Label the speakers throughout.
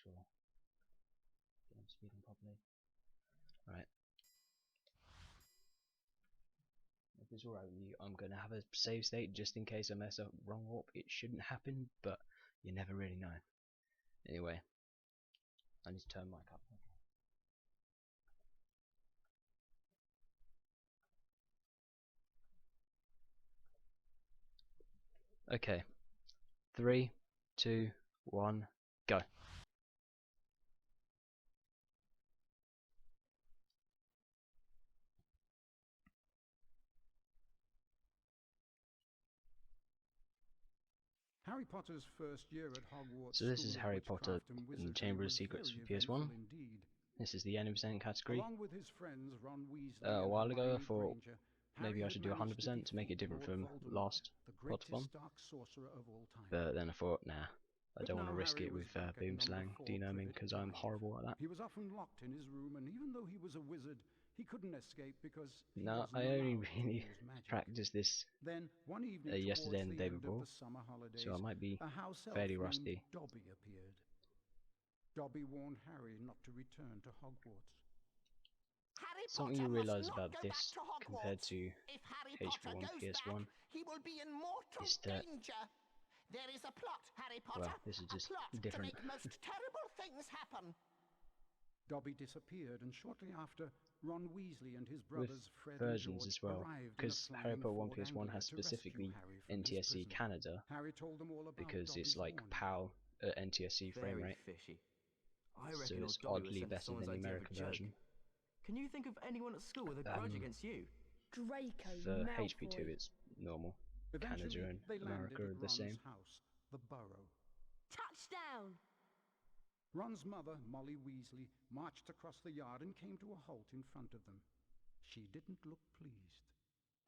Speaker 1: sure I'm speaking properly. Right. If it's alright with you, I'm going to have a save state just in case I mess up wrong warp. It shouldn't happen, but you never really know. Anyway, I need to turn mic up. Okay. 3, 2, 1, go.
Speaker 2: Harry Potter's first year at Hogwarts.
Speaker 1: So this is Harry Potter in the Chamber of Secrets for PS1. This is the Any% category.
Speaker 2: Along with his friends Ron Weasley
Speaker 1: A while ago I thought
Speaker 2: Granger,
Speaker 1: maybe I should do 100% to make it different from last Potterthon. But then I thought, nah, I don't want to risk it with boom slang denoming because I'm horrible at that.
Speaker 2: He was often locked in his room, and even though he was a wizard, he couldn't escape because
Speaker 1: no, I only really practiced this yesterday and the day before, so I might be fairly rusty.
Speaker 2: Dobby warned Harry not to return to Hogwarts.
Speaker 1: Something you realise about this compared to HP1 PS1 is that
Speaker 3: there is a plot, Harry Potter.
Speaker 1: Well, this is just different.
Speaker 3: To make most terrible things happen.
Speaker 2: Dobby disappeared, and shortly after, Ron Weasley and his brothers Fred
Speaker 1: versions
Speaker 2: and George
Speaker 1: as well,
Speaker 2: arrived
Speaker 1: because Harry Potter 1 PS1 has specifically NTSC Canada,
Speaker 2: Harry told them all about
Speaker 1: because it's
Speaker 2: Dobby's
Speaker 1: like
Speaker 2: warning.
Speaker 1: PAL NTSC frame rate,
Speaker 4: Fishy.
Speaker 1: so it's oddly better than the American version.
Speaker 4: Can you think of anyone at school with a grudge against you?
Speaker 5: Draco
Speaker 1: For
Speaker 5: Malfoy.
Speaker 1: HP2 it's normal.
Speaker 2: Eventually,
Speaker 1: Canada and
Speaker 2: they landed
Speaker 1: America
Speaker 2: at
Speaker 1: are the
Speaker 2: Ron's
Speaker 1: same.
Speaker 2: house, the Burrow.
Speaker 5: Touchdown!
Speaker 2: Ron's mother, Molly Weasley, marched across the yard and came to a halt in front of them. She didn't look pleased.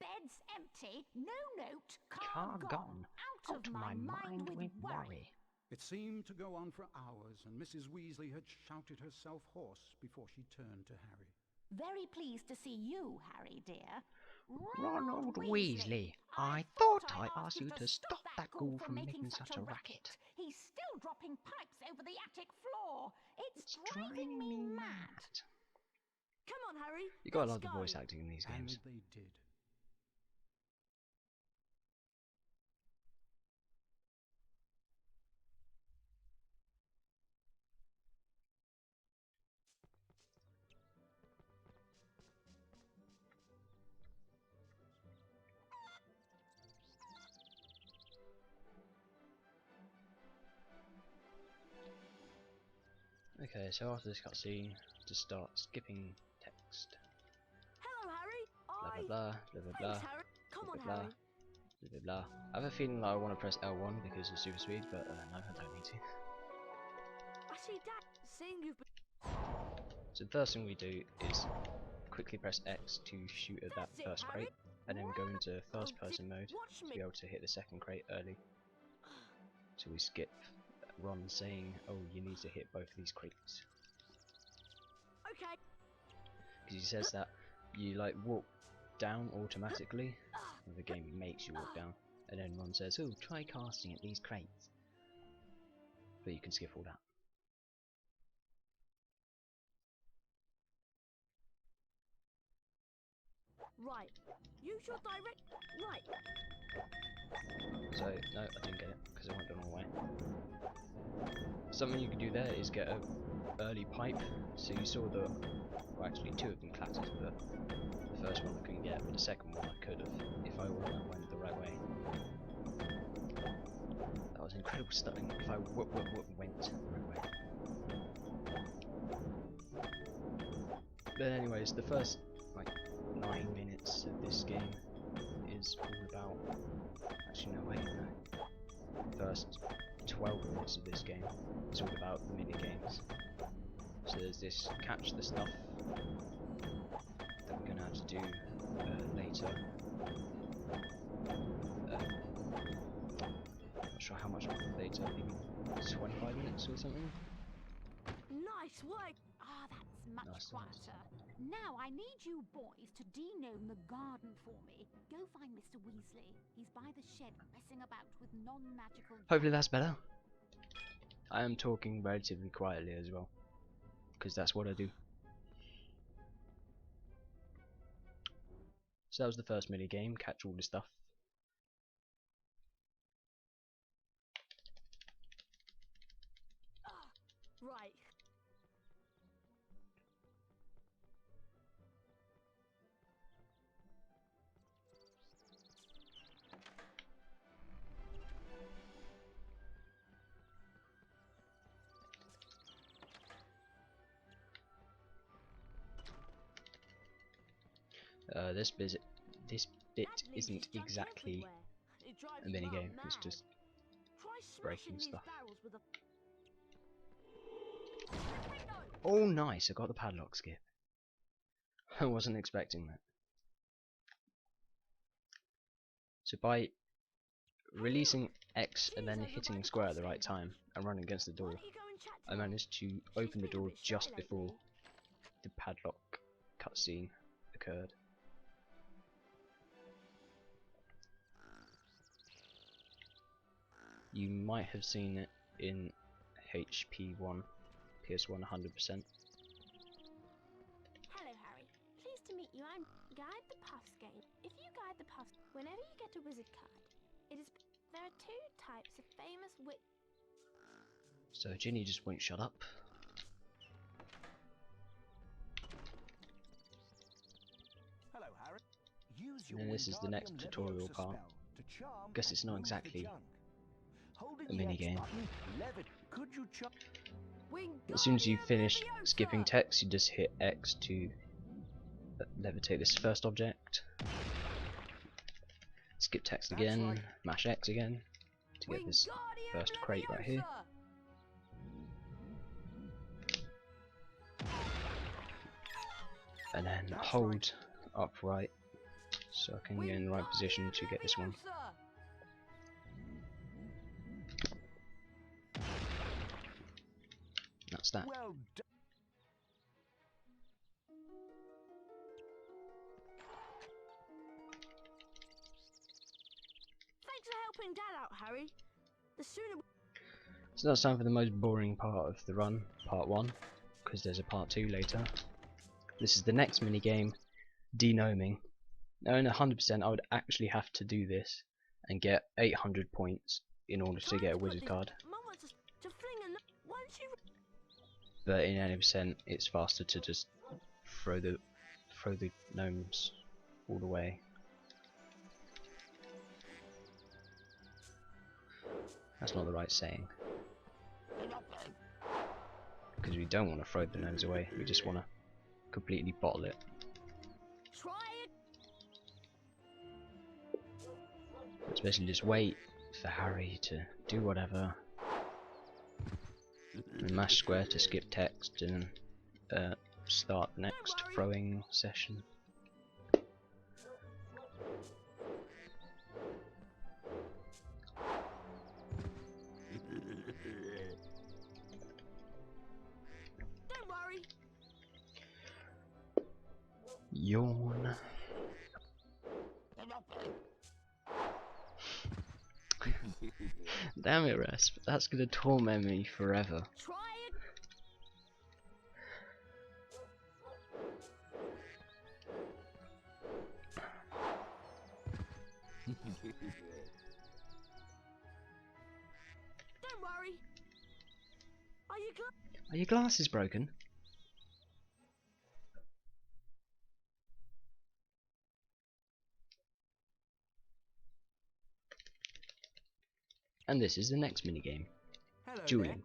Speaker 3: Bed's empty, no note,
Speaker 6: Car gone,
Speaker 3: out of my mind with worry.
Speaker 2: It seemed to go on for hours, and Mrs. Weasley had shouted herself hoarse before she turned to Harry.
Speaker 3: Very pleased to see you, Harry dear.
Speaker 6: Ronald Weasley, I thought I asked you to stop that ghoul from making such a racket.
Speaker 3: He's still dropping pipes over the attic floor. It's driving me mad.
Speaker 5: Come on, Harry.
Speaker 1: You got a
Speaker 5: let's
Speaker 1: lot of
Speaker 5: go.
Speaker 1: voice acting in these games.
Speaker 2: And they did.
Speaker 1: Okay, so after this cutscene, to start skipping text.
Speaker 5: Hello, Harry.
Speaker 1: Blah blah blah blah blah
Speaker 5: Thanks, Harry. Come
Speaker 1: blah
Speaker 5: on,
Speaker 1: blah
Speaker 5: Harry.
Speaker 1: blah blah blah. I have a feeling that I want to press L1 because of super speed, but no, I don't need to.
Speaker 5: I see, Dad. Seeing you've been.
Speaker 1: So the first thing we do is quickly press X to shoot at that
Speaker 5: That's it,
Speaker 1: first
Speaker 5: Harry.
Speaker 1: crate, and then go into first person mode
Speaker 5: Watch
Speaker 1: to
Speaker 5: me.
Speaker 1: be able to hit the second crate early. So we skip Ron saying, "Oh, you need to hit both of these crates,"
Speaker 5: Okay.
Speaker 1: because he says that you like walk down automatically, and the game makes you walk down, and then Ron says, "Oh, try casting at these crates," but you can skip all that.
Speaker 5: Right. Use your direct. Right.
Speaker 1: So, no, I didn't get it, because it went the wrong way. Something you can do there is get a early pipe. So you saw the, well actually two of them clattered, but the first one I couldn't get, but the second one I could have, if I went the right way. That was incredible stuttering, if I went the right way. But anyways, the first, like, 9 minutes of this game is all about, actually no wait, no. First 12 minutes of this game is all about the mini games. So there's this catch the stuff that we're gonna have to do later. Not sure how much later, maybe 25 minutes or something.
Speaker 5: Nice work.
Speaker 3: Ah, that's much
Speaker 1: Nice,
Speaker 3: quieter. Now I need you boys to denome the garden for me. Go find Mr. Weasley. He's by the shed messing about with non-magical.
Speaker 1: Hopefully that's better. I am talking relatively quietly as well, because that's what I do. So that was the first mini game, catch all the stuff.
Speaker 5: Right.
Speaker 1: This bit isn't exactly a mini game. It's just breaking stuff. Oh, nice! I got the padlock skip. I wasn't expecting that. So by releasing X and then hitting square at the right time and running against the door, I managed to open the door just before the padlock cutscene occurred. You might have seen it in HP1 PS1 100%.
Speaker 3: Hello, Harry. Pleased to meet you. I'm Guide the Puffs game. If you guide the Puffs, whenever you get a wizard card, it is. There are two types of famous
Speaker 1: So Ginny just won't shut up.
Speaker 7: Hello, Harry. Use
Speaker 1: And then this is the next tutorial part. Guess it's not exactly a mini game. As soon as you finish skipping text, you just hit X to levitate this first object. Skip text again, mash X again to get this first crate right here. And then hold upright so I can get in the right position to get this one. That's that.
Speaker 7: Well done.
Speaker 5: Thanks for helping Dad out, Harry. The sooner.
Speaker 1: So that's time for the most boring part of the run, part 1, because there's a part 2 later. This is the next mini game, denoming. Now in 100% I would actually have to do this and get 800 points in order to get a wizard card.
Speaker 5: Mum wants us to fling a. Once you.
Speaker 1: But in 80% it's faster to just throw the gnomes all the way. That's not the right saying. Because we don't want to throw the gnomes away, we just want to completely bottle it.
Speaker 5: Try it.
Speaker 1: It's basically just wait for Harry to do whatever. And mash square to skip text and start the next throwing session.
Speaker 5: Don't worry.
Speaker 1: Yawn. Damn it, Rasp. That's gonna torment me forever.
Speaker 5: Try it. Don't worry. Are you glad?
Speaker 1: Are your glasses broken? And this is the next minigame.
Speaker 4: Hello
Speaker 1: Dueling.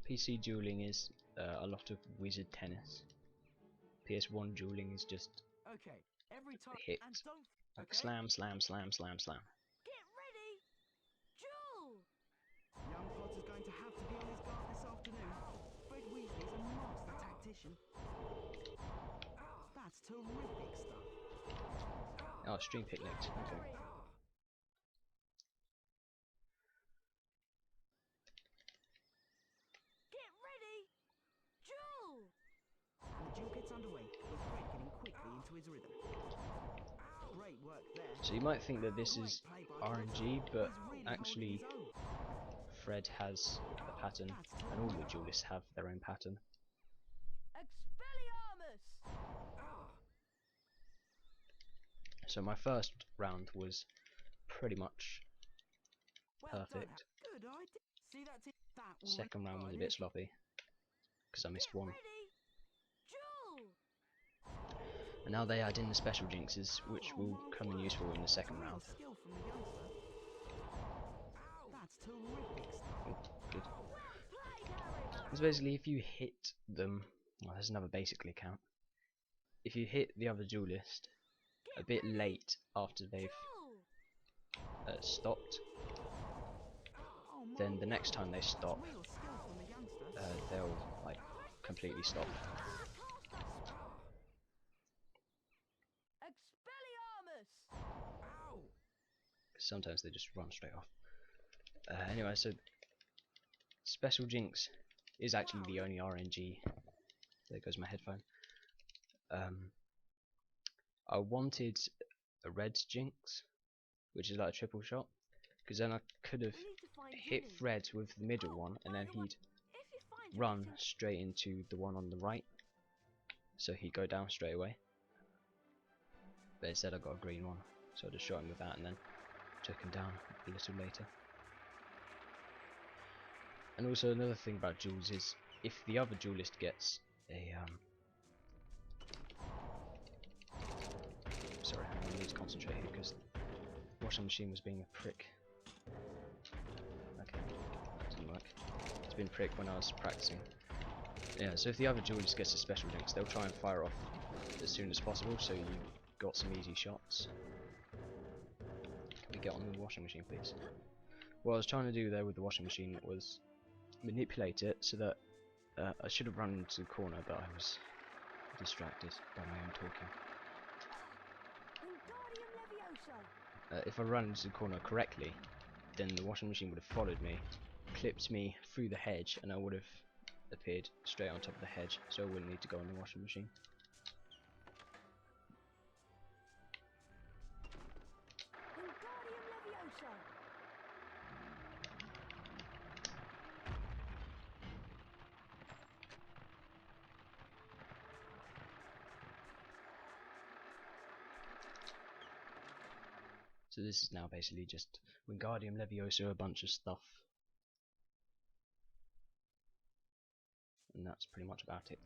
Speaker 1: PC dueling is a lot of wizard tennis. PS1 dueling is just
Speaker 4: Okay, every time.
Speaker 1: hit.
Speaker 4: And don't.
Speaker 1: Like
Speaker 4: Okay.
Speaker 1: slam, slam, slam, slam, slam.
Speaker 5: Get ready. Jewel.
Speaker 4: Young Potter's going to have to be on his guard this afternoon. Fred Weasley's a master tactician. That's terrific stuff.
Speaker 1: Oh, stream picnics. Okay.
Speaker 5: Get ready! Duel!
Speaker 4: And the duel gets underway, with Fred getting quickly into his rhythm. Great work there.
Speaker 1: So you might think that this is
Speaker 4: Great play by
Speaker 1: RNG,
Speaker 4: Potter.
Speaker 1: but
Speaker 4: He's really
Speaker 1: actually
Speaker 4: holding his own.
Speaker 1: Fred has a pattern, and all the duelists have their own pattern.
Speaker 5: Expelliarmus!
Speaker 1: So my first round was pretty much
Speaker 4: Well done.
Speaker 1: perfect.
Speaker 4: Good idea. See, that's it. That will
Speaker 1: Second round was a bit sloppy because I missed one.
Speaker 5: Ready! Duel!
Speaker 1: And now they add in the special jinxes, which will come in useful in the second
Speaker 4: Real
Speaker 1: round.
Speaker 4: skill from the youngster. That's terrific stuff.
Speaker 1: Oh, good.
Speaker 5: Played, Harry!
Speaker 1: Because basically, if you hit them, well, there's another basically count. If you hit the other duelist a bit late after they've
Speaker 5: Duel!
Speaker 1: stopped,
Speaker 4: Oh, my
Speaker 1: then the next time they stop,
Speaker 4: real skill from the youngster.
Speaker 1: they'll like completely stop.
Speaker 5: Expelliarmus!
Speaker 1: Sometimes they just run straight off. Anyway, so special jinx is actually the only RNG. There goes my headphone. I wanted a red jinx, which is like a triple shot, because then I could have
Speaker 5: We need to find
Speaker 1: hit
Speaker 5: Ginny.
Speaker 1: Fred with the middle one, and then he'd
Speaker 5: If you find
Speaker 1: run straight into the one on the right, so he'd go down straight away. But instead I got a green one, so I just shot him with that and then took him down a little later. And also another thing about duels is if the other duelist gets a sorry, I need to concentrate here because the washing machine was being a prick. Okay, that didn't work. It's been a prick when I was practicing. Yeah, so if the other duelist gets a special jinx, they'll try and fire off as soon as possible, so you got some easy shots. Can we get on the washing machine, please? What I was trying to do there with the washing machine was manipulate it so that I should have run into the corner, but I was distracted by my own talking.
Speaker 5: Wingardium Leviosa!
Speaker 1: If I run into the corner correctly, then the washing machine would have followed me, clipped me through the hedge, and I would have appeared straight on top of the hedge, so I wouldn't need to go in the washing machine.
Speaker 5: Wingardium Leviosa!
Speaker 1: So this is now basically just Wingardium Leviosa, a bunch of stuff. And that's pretty much about it.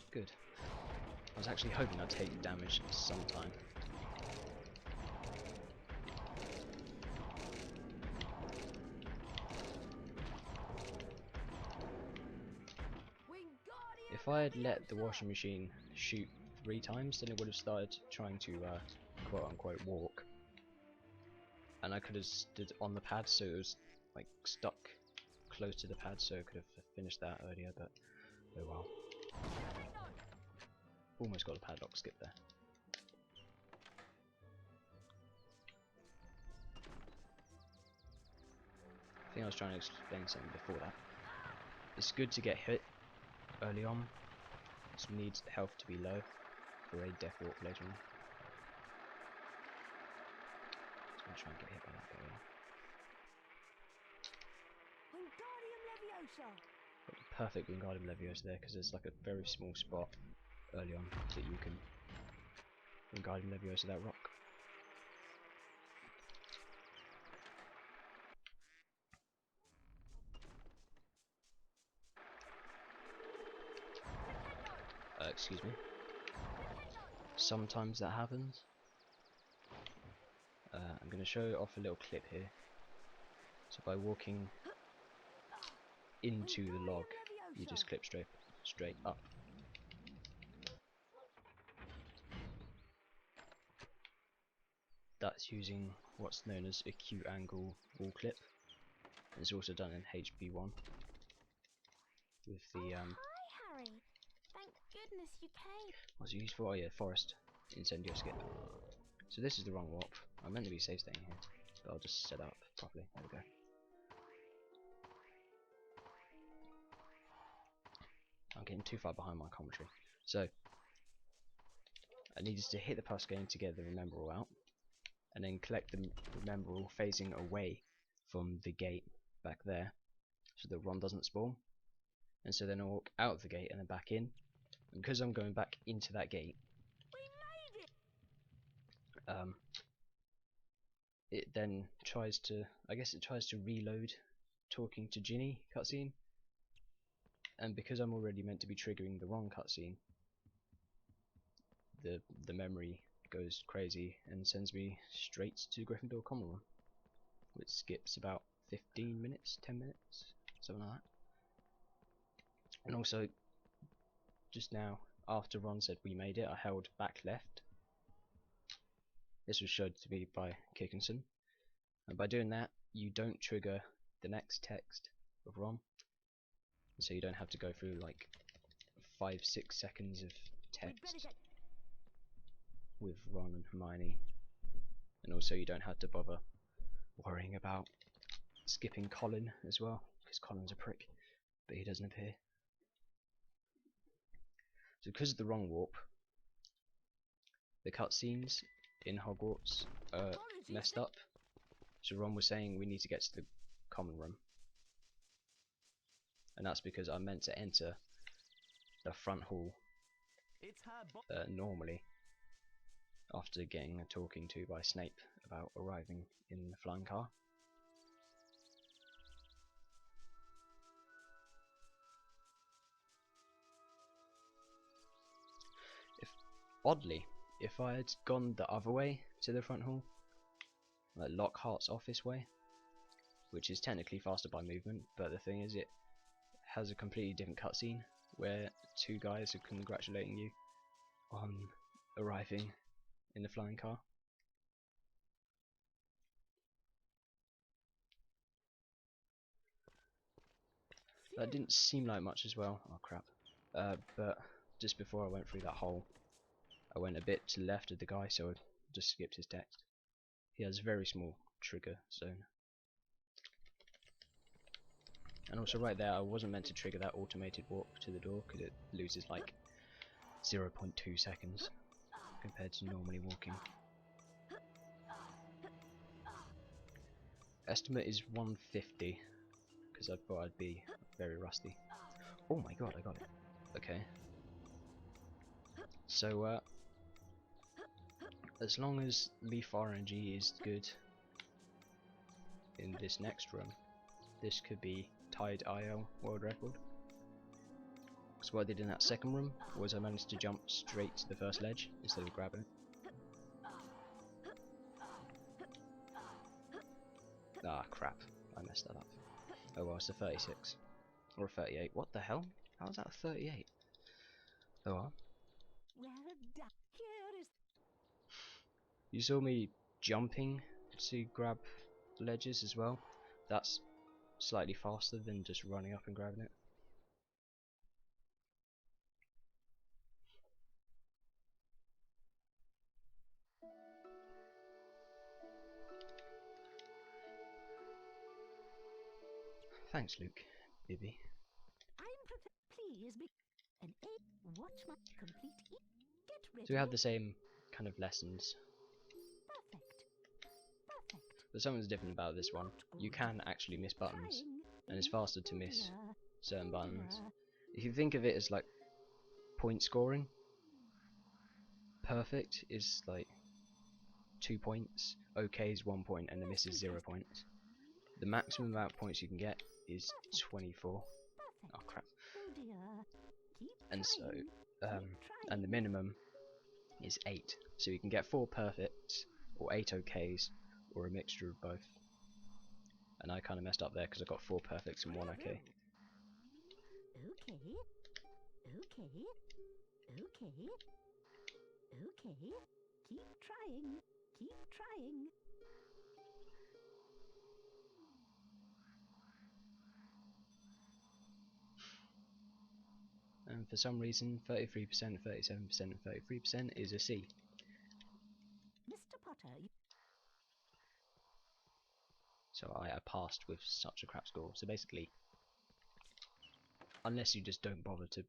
Speaker 1: Good. I was actually hoping I'd take damage sometime.
Speaker 5: Wingardium
Speaker 1: If I had let the washing machine shoot 3 times, then it would have started trying to quote unquote walk. And I could have stood on the pad, so it was like stuck close to the pad, so I could have finished that earlier, but oh well. Almost got a padlock skip there. I think I was trying to explain something before that. It's good to get hit early on. Just needs health to be low for a death walk later on. Just gonna try and get hit by that guy.
Speaker 5: Wingardium Leviosa!
Speaker 1: Got the perfect Wingardium Leviosa there because there's like a very small spot early on that you can Wingardium Leviosa that rock. Excuse me. Sometimes that happens. I'm going to show off a little clip here. So by walking into the log, you just clip straight up. That's using what's known as acute angle wall clip. It's also done in HP1 with the
Speaker 3: Hi, Harry. Thank goodness you came.
Speaker 1: What's it used for? Oh yeah, forest. Incendio skip. So this is the wrong warp. I'm meant to be safe staying here. But I'll just set up properly. There we go. I'm getting too far behind my commentary. So I needed to hit the pus game to get the Rememberall out, and then collect the Rememberall facing away from the gate back there, so that Ron doesn't spawn. And so then I'll walk out of the gate and then back in. And because I'm going back into that gate, it then tries to, I guess it tries to reload talking to Ginny cutscene. And because I'm already meant to be triggering the wrong cutscene, the memory goes crazy and sends me straight to Gryffindor Common Room, which skips about 15 minutes, 10 minutes, something like that. And also, just now, after Ron said we made it, I held back left. This was showed to me by Kickinson, and by doing that, you don't trigger the next text of Ron, so you don't have to go through like 5-6 seconds of text with Ron and Hermione, and also you don't have to bother worrying about skipping Colin as well, because Colin's a prick, but he doesn't appear. So because of the wrong warp, the cutscenes in Hogwarts are messed up. So Ron was saying we need to get to the common room, and that's because I meant to enter the front hall normally, after getting a talking to by Snape about arriving in the flying car. Oddly, if I had gone the other way to the front hall, like Lockhart's office way, which is technically faster by movement, but the thing is it has a completely different cutscene where two guys are congratulating you on arriving in the flying car. That didn't seem like much as well. Oh crap. But just before I went through that hole, I went a bit to the left of the guy, so I just skipped his text. He has a very small trigger zone. And also right there, I wasn't meant to trigger that automated walk to the door, because it loses like 0.2 seconds compared to normally walking. Estimate is 150, because I thought I'd be very rusty. Oh my god, I got it. Okay. So, as long as Leaf RNG is good in this next run, this could be tied IL world record. So what I did in that second room was I managed to jump straight to the first ledge instead of grabbing it. Ah crap, I messed that up. Oh well, it's a 36. Or a 38. What the hell? How is that a 38? Oh well. You saw me jumping to grab ledges as well. That's slightly faster than just running up and grabbing it. Thanks, Luke. Bibby. So we have the same kind of lessons. But something's different about this one. You can actually miss buttons, and it's faster to miss certain buttons. If you think of it as like point scoring, perfect is like 2 points, okay is 1 point, and the miss is 0 points. The maximum amount of points you can get is 24. Oh crap. And so, and the minimum is 8. So you can get 4 perfects, or 8 okays, or a mixture of both. And I kind of messed up there because I got 4 perfects and 1 okay.
Speaker 8: Keep trying.
Speaker 1: and for some reason 33%, 37% and 33% is a C.
Speaker 8: Mr. Potter,
Speaker 1: So I passed with such a crap score. So basically, unless you just don't bother to...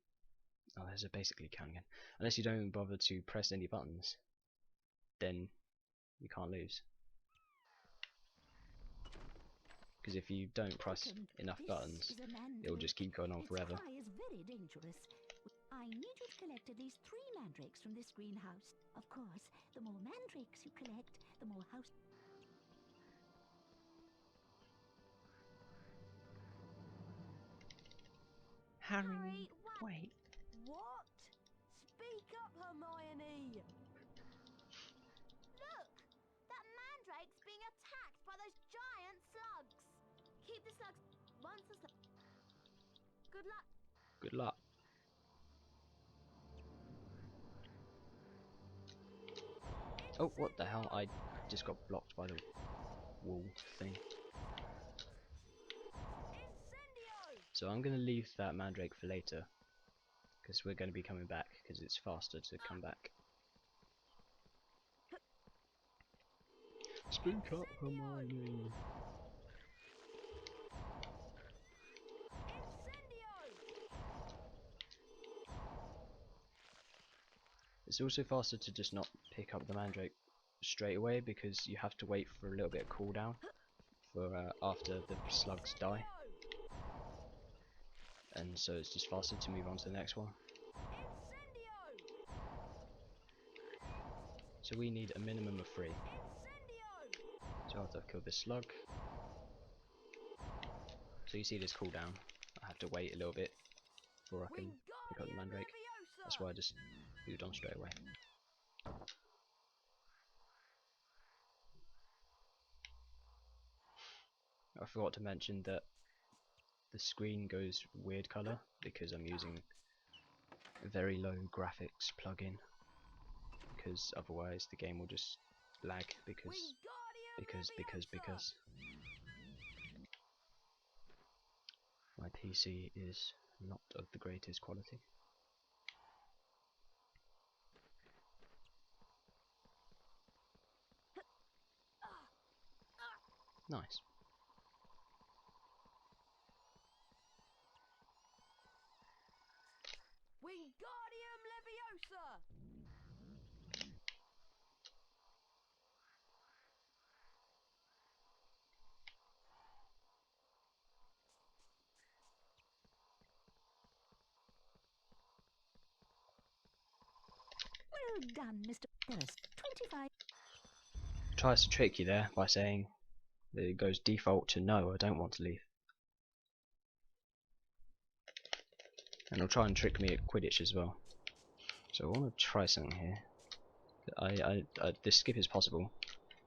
Speaker 1: Oh, there's a basically count again. Unless you don't bother to press any buttons, then you can't lose. Because if you don't press enough buttons, it will just keep going on forever.
Speaker 8: Its cry is very dangerous. I need you to collect at least 3 mandrakes from this greenhouse. Of course, the more mandrakes you collect, the more house...
Speaker 6: Harry, wait.
Speaker 5: What? Speak up, Hermione!
Speaker 3: Look! That mandrake's being attacked by those giant slugs! Keep the slugs... Once the slug... Good luck!
Speaker 1: Good luck. Oh, what the hell? I just got blocked by the wall thing. So I'm going to leave that mandrake for later, because we're going to be coming back, because it's faster to come back. Speak up, Hermione! It's also faster to just not pick up the mandrake straight away, because you have to wait for a little bit of cooldown for after the slugs die. And so it's just faster to move on to the next one. So we need a minimum of 3. So after I've killed this slug, so you see this cooldown, I have to wait a little bit before I can pick up the mandrake. That's why I just moved on straight away. I forgot to mention that the screen goes weird colour because I'm using a very low graphics plugin, because otherwise the game will just lag because my PC is not of the greatest quality. Nice.
Speaker 5: Wingardium Leviosa!
Speaker 8: Well done, Mr. Potter. 25...
Speaker 1: Tries to trick you there by saying that it goes default to no, I don't want to leave. And it'll try and trick me at Quidditch as well. So I want to try something here. This skip is possible.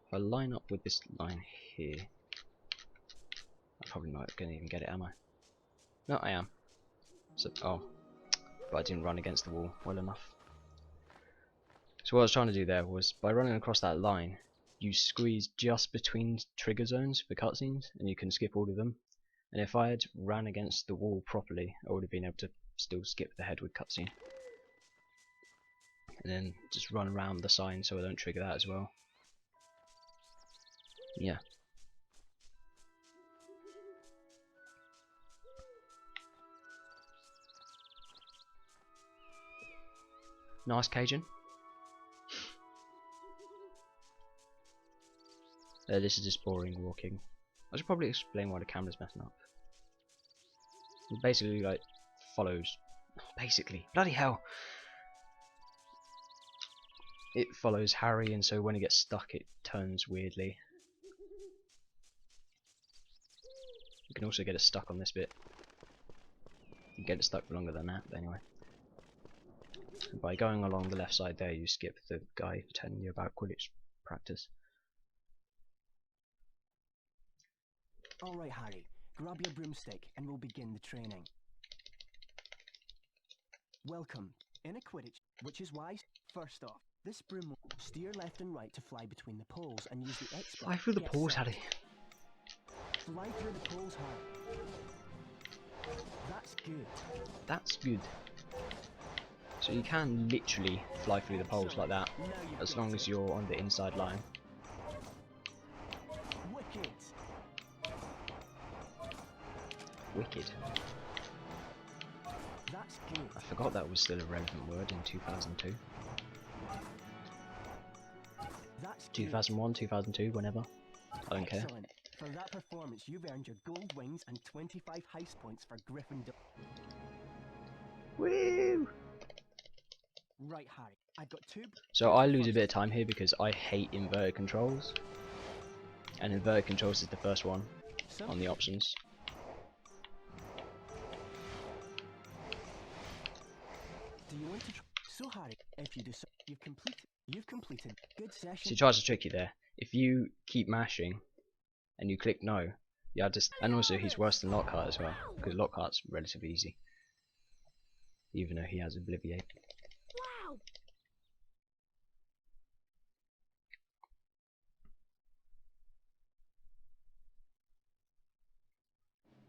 Speaker 1: If I line up with this line here, I'm probably not going to even get it, am I? No, I am. So, oh, but I didn't run against the wall well enough. So what I was trying to do there was, by running across that line, you squeeze just between trigger zones for cutscenes, and you can skip all of them. And if I had ran against the wall properly, I would have been able to still skip the Hedwig cutscene. And then just run around the sign so I don't trigger that as well. Yeah. Nice, Cajun. This is just boring walking. I should probably explain why the camera's messing up. It basically, like, follows. Basically, bloody hell! It follows Harry, and so when he gets stuck, it turns weirdly. You can also get it stuck on this bit. You can get it stuck for longer than that, but anyway. By going along the left side there, you skip the guy telling you about Quidditch practice.
Speaker 7: Alright, Harry, grab your broomstick and we'll begin the training. Welcome in a Quidditch, which is why, first off, this broom will steer left and right to fly between the poles and use the X
Speaker 1: Fly through the poles, Harry.
Speaker 7: Fly through the poles, Harry. That's good.
Speaker 1: That's good. So you can literally fly through the poles like that,
Speaker 7: Now you've
Speaker 1: as
Speaker 7: got
Speaker 1: long
Speaker 7: it.
Speaker 1: as you're on the inside line.
Speaker 7: Wicked.
Speaker 1: Wicked.
Speaker 7: That's good.
Speaker 1: I forgot that was still a relevant word in 2002.
Speaker 7: That's good.
Speaker 1: 2001, 2002, whenever. I don't care.
Speaker 7: Excellent. For that performance, you've earned your gold wings and 25 house points for Gryffindor.
Speaker 1: Woo!
Speaker 7: Right, Harry. I've got two.
Speaker 1: So I lose a bit of time here because I hate inverted controls. And inverted controls is the first one on the options.
Speaker 7: Do you want to try? So, Harry, if you decide you've completed good
Speaker 1: So
Speaker 7: session.
Speaker 1: he tries to trick you there. If you keep mashing and you click no, yeah, and also he's worse than Lockhart as well, because Lockhart's relatively easy, even though he has Obliviate.
Speaker 3: Wow!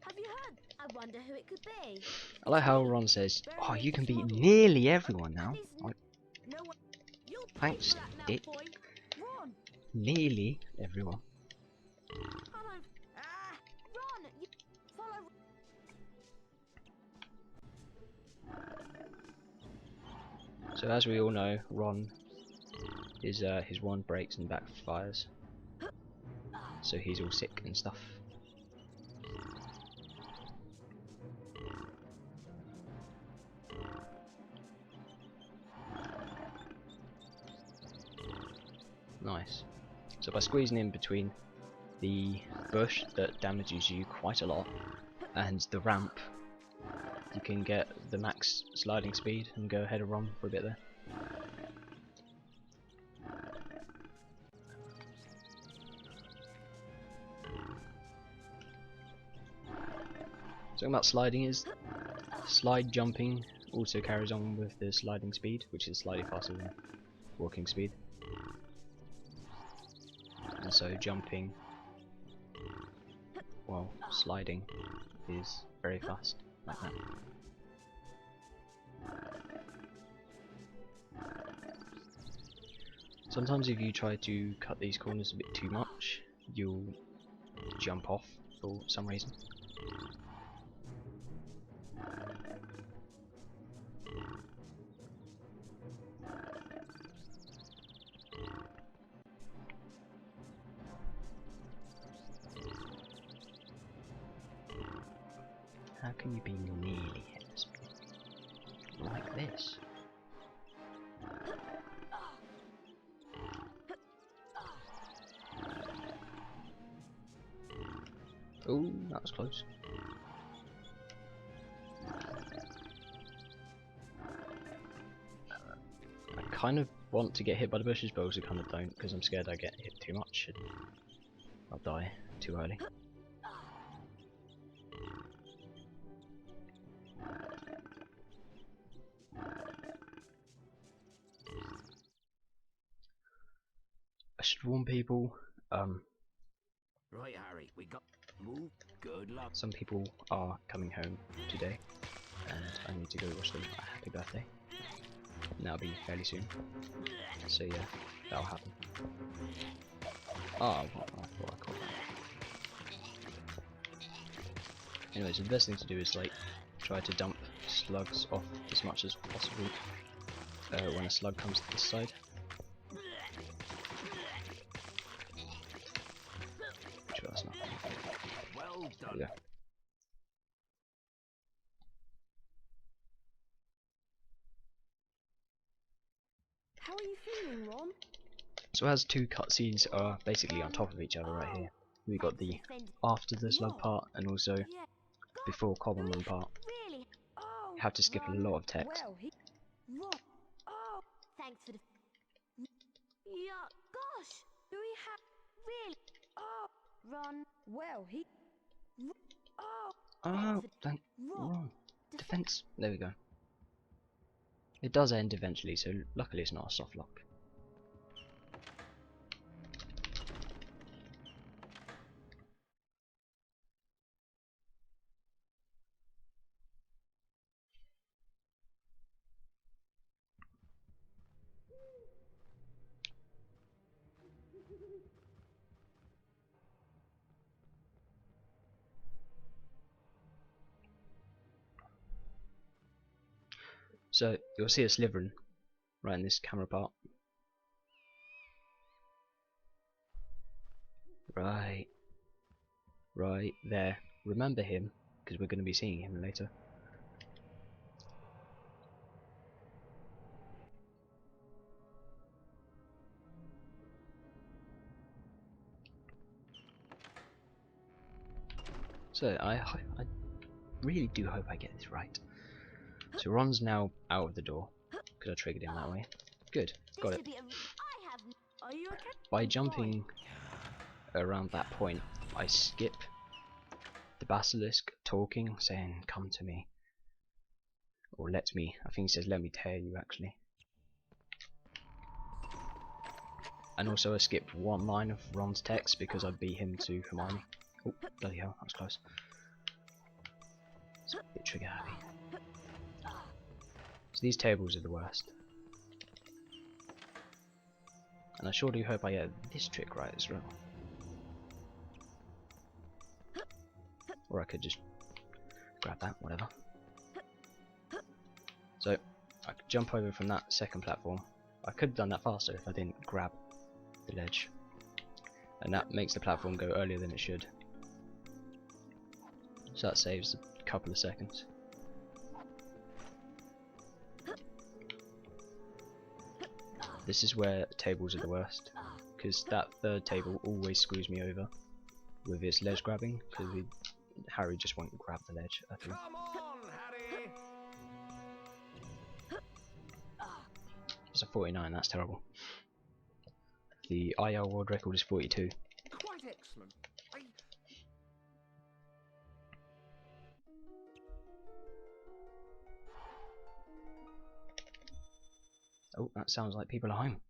Speaker 3: Have you heard? I wonder who it could be.
Speaker 1: I like how Ron says, "Oh, you can beat nearly everyone now." Like,
Speaker 3: No one. You'll pay
Speaker 1: thanks,
Speaker 3: for that now,
Speaker 1: Dick.
Speaker 3: boy. Ron,
Speaker 1: Nearly everyone.
Speaker 3: I don't. Ron, you follow.
Speaker 1: So as we all know, Ron, his wand breaks and backfires, so he's all sick and stuff. Nice. So by squeezing in between the bush that damages you quite a lot and the ramp, you can get the max sliding speed and go ahead of Ron for a bit there. Something about sliding is slide jumping also carries on with the sliding speed, which is slightly faster than walking speed. And so jumping while sliding is very fast, like that. Sometimes if you try to cut these corners a bit too much, you'll jump off for some reason. How can you be nearly hit the speed? Like this? Oh, that was close. I kind of want to get hit by the bushes, but also kind of don't, because I'm scared I get hit too much and I'll die too early. I should warn people,
Speaker 4: Right, Harry, we got move. Good luck.
Speaker 1: some people are coming home today, and I need to go wish them a happy birthday. And that'll be fairly soon. So yeah, that'll happen. Oh, I thought I caught that. Anyways, the best thing to do is like try to dump slugs off as much as possible when a slug comes to this side. Sure, that's not.
Speaker 4: Well
Speaker 1: There
Speaker 4: done.
Speaker 1: we go.
Speaker 3: How are you feeling, Ron?
Speaker 1: So as two cutscenes are basically on top of each other right here. We got the after the slug part and also
Speaker 3: Yeah.
Speaker 1: before Cobbleman part.
Speaker 3: Really? Oh.
Speaker 1: You have to skip a
Speaker 3: Ron.
Speaker 1: lot of text.
Speaker 3: Well, Ron. Oh. Thanks for the. Yeah. Gosh. Do we have really? Oh. Ron. Well, Oh.
Speaker 1: Oh, thank Ron. Defense. There we go. It does end eventually, so luckily it's not a soft lock. So you'll see a Slytherin right in this camera part. Right there. Remember him, because we're going to be seeing him later. So I really do hope I get this right. So Ron's now out of the door, because I triggered him that way. Good, got it.
Speaker 5: Are you okay?
Speaker 1: By jumping around that point, I skip the basilisk talking, saying, "Come to me," or "Let me." I think he says, "Let me tear you," actually. And also I skipped one line of Ron's text because I beat him to Hermione. Oh, bloody hell, that was close. It's a bit trigger happy. So these tables are the worst. And I sure do hope I get this trick right as well. Or I could just grab that, whatever. So, I could jump over from that second platform. I could have done that faster if I didn't grab the ledge. And that makes the platform go earlier than it should. So that saves a couple of seconds. This is where tables are the worst, because that third table always screws me over with its ledge grabbing, because Harry just won't grab the ledge, I think.
Speaker 4: Come on, Harry!
Speaker 1: It's a 49, that's terrible. The IL world record is 42.
Speaker 4: Quite excellent.
Speaker 1: Oh, that sounds like people are home.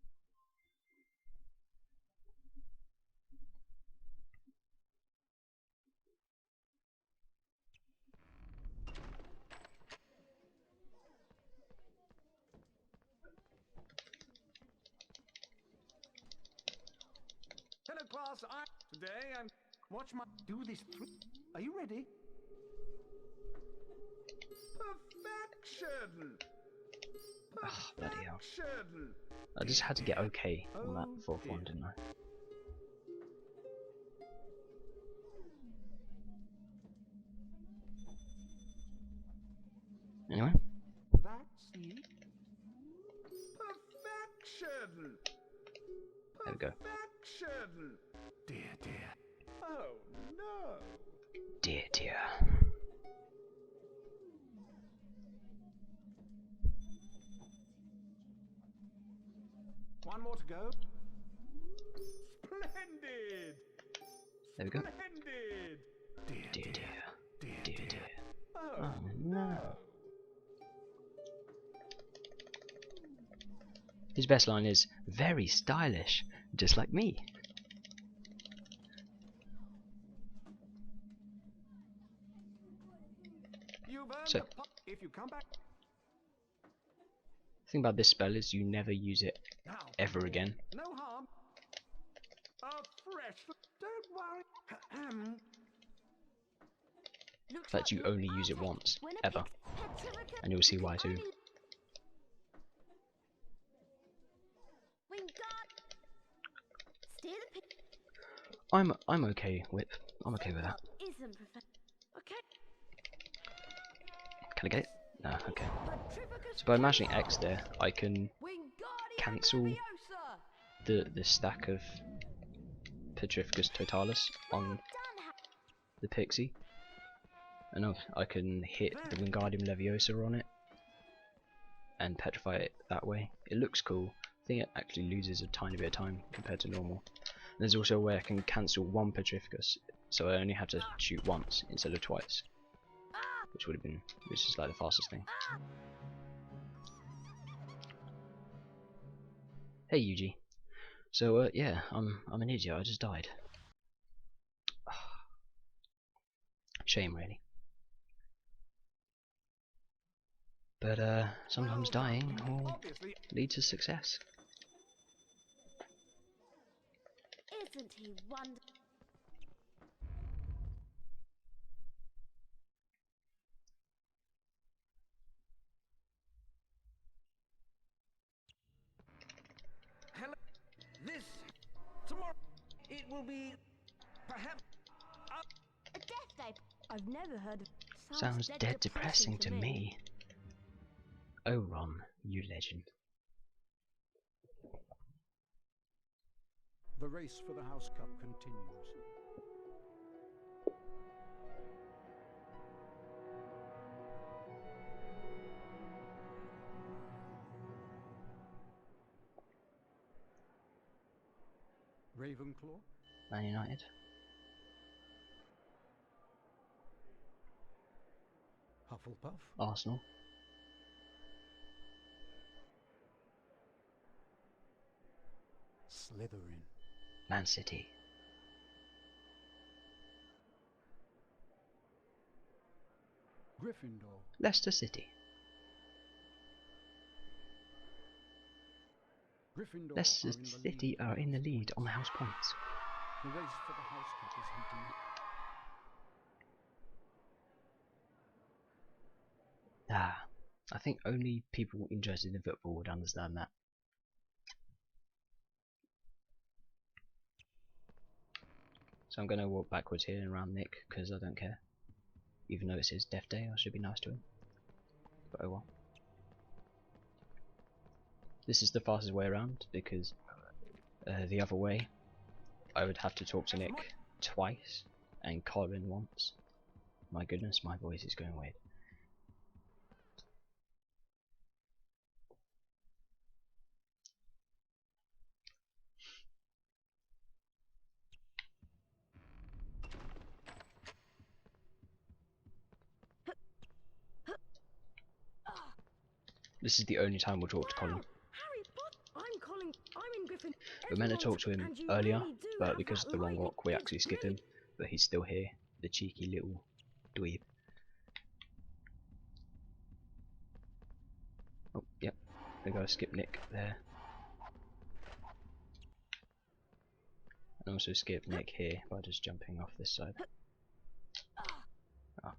Speaker 4: Hello, class. Today I'm... Watch my... Do this... Are you ready? Perfection!
Speaker 1: Ah, bloody hell.
Speaker 4: Perfection!
Speaker 1: I just had to get okay on that fourth one, didn't I? Anyway,
Speaker 4: That's it. Perfection!
Speaker 1: there we go.
Speaker 4: Perfection! Dear, dear. Oh, no.
Speaker 1: Dear, dear.
Speaker 4: One more to go. Splendid!
Speaker 1: There we go.
Speaker 4: Splendid! Dear,
Speaker 1: Dear, dear. Dear, dear.
Speaker 4: Oh,
Speaker 1: Oh no. His best line is, "Very stylish, just like me."
Speaker 4: You've earned
Speaker 1: So,
Speaker 4: the if you come back
Speaker 1: the thing about this spell is you never use it
Speaker 4: now,
Speaker 1: ever again.
Speaker 4: no harm. A fresh. Don't worry.
Speaker 1: In fact, you only use it once, ever. And you'll see why too. I'm okay with that.
Speaker 5: Okay.
Speaker 1: Can I get it? No, okay. So by mashing X there, I can cancel the stack of Petrificus Totalis on the Pixie. And I can hit the Wingardium Leviosa on it and petrify it that way. It looks cool. I think it actually loses a tiny bit of time compared to normal. And there's also a way I can cancel one Petrificus, so I only have to shoot once instead of twice, which is like the fastest thing. Hey Yuji. So yeah, I'm an idiot. I just died. Shame, really. But sometimes dying will lead to success.
Speaker 3: Isn't he wonderful?
Speaker 4: this tomorrow it will be perhaps
Speaker 3: A death day.
Speaker 5: I've never heard of.
Speaker 6: Sounds dead depressing to me. Oh, Ron, you legend.
Speaker 2: The race for the House Cup continues. Ravenclaw,
Speaker 6: Man United.
Speaker 2: Hufflepuff,
Speaker 6: Arsenal.
Speaker 2: Slytherin,
Speaker 6: Man City.
Speaker 2: Gryffindor,
Speaker 6: Leicester City.
Speaker 2: Gryffindor
Speaker 6: Leicester
Speaker 2: are in the
Speaker 6: City
Speaker 2: lead
Speaker 6: are in the
Speaker 2: with
Speaker 6: lead on the
Speaker 2: points.
Speaker 6: house points.
Speaker 2: The race for the House Cup is heating up.
Speaker 6: Ah, I think only people interested in football would understand that. So I'm going to walk backwards here and around Nick, because I don't care. Even though it says Death Day, I should be nice to him. But oh well. This is the fastest way around, because the other way, I would have to talk to Nick twice, and Colin once. My goodness, my voice is going weird. This is the only time we'll talk to Colin.
Speaker 5: Harry Potter. I'm Colin. I'm in Griffin.
Speaker 6: We meant to talk to him
Speaker 5: And you
Speaker 6: earlier,
Speaker 5: really do
Speaker 6: but
Speaker 5: have
Speaker 6: because of
Speaker 5: that
Speaker 6: the wrong
Speaker 5: lightning
Speaker 6: rock, we
Speaker 5: speed
Speaker 6: actually
Speaker 5: to
Speaker 6: skipped
Speaker 5: me.
Speaker 6: him. But he's still here, the cheeky little dweeb. Oh, yep. We gotta skip Nick there. And also skip Nick here by just jumping off this side. Ah,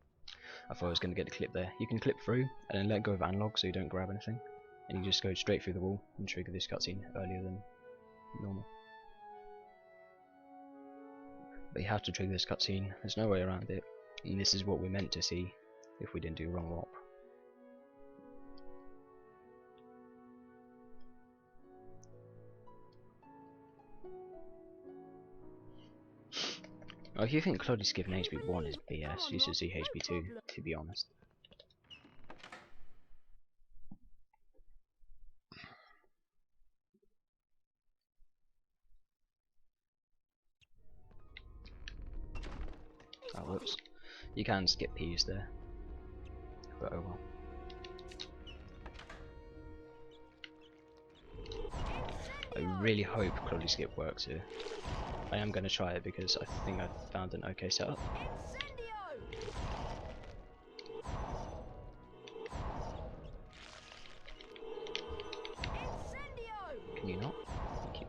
Speaker 6: I thought I was going to get the clip there. You can clip through and then let go of analog so you don't grab anything. And you just go straight through the wall and trigger this cutscene earlier than normal. But you have to trigger this cutscene, there's no way around it. And this is what we're meant to see if we didn't do wrong warp. Oh, if you think Cloddy skipping HP1 is BS, you should see HP2, to be honest. Oh, whoops. You can skip P's there. But oh well. I really hope Cloddy skip works here. I am going to try it because I think I've found an okay setup. Can you not? Thank you.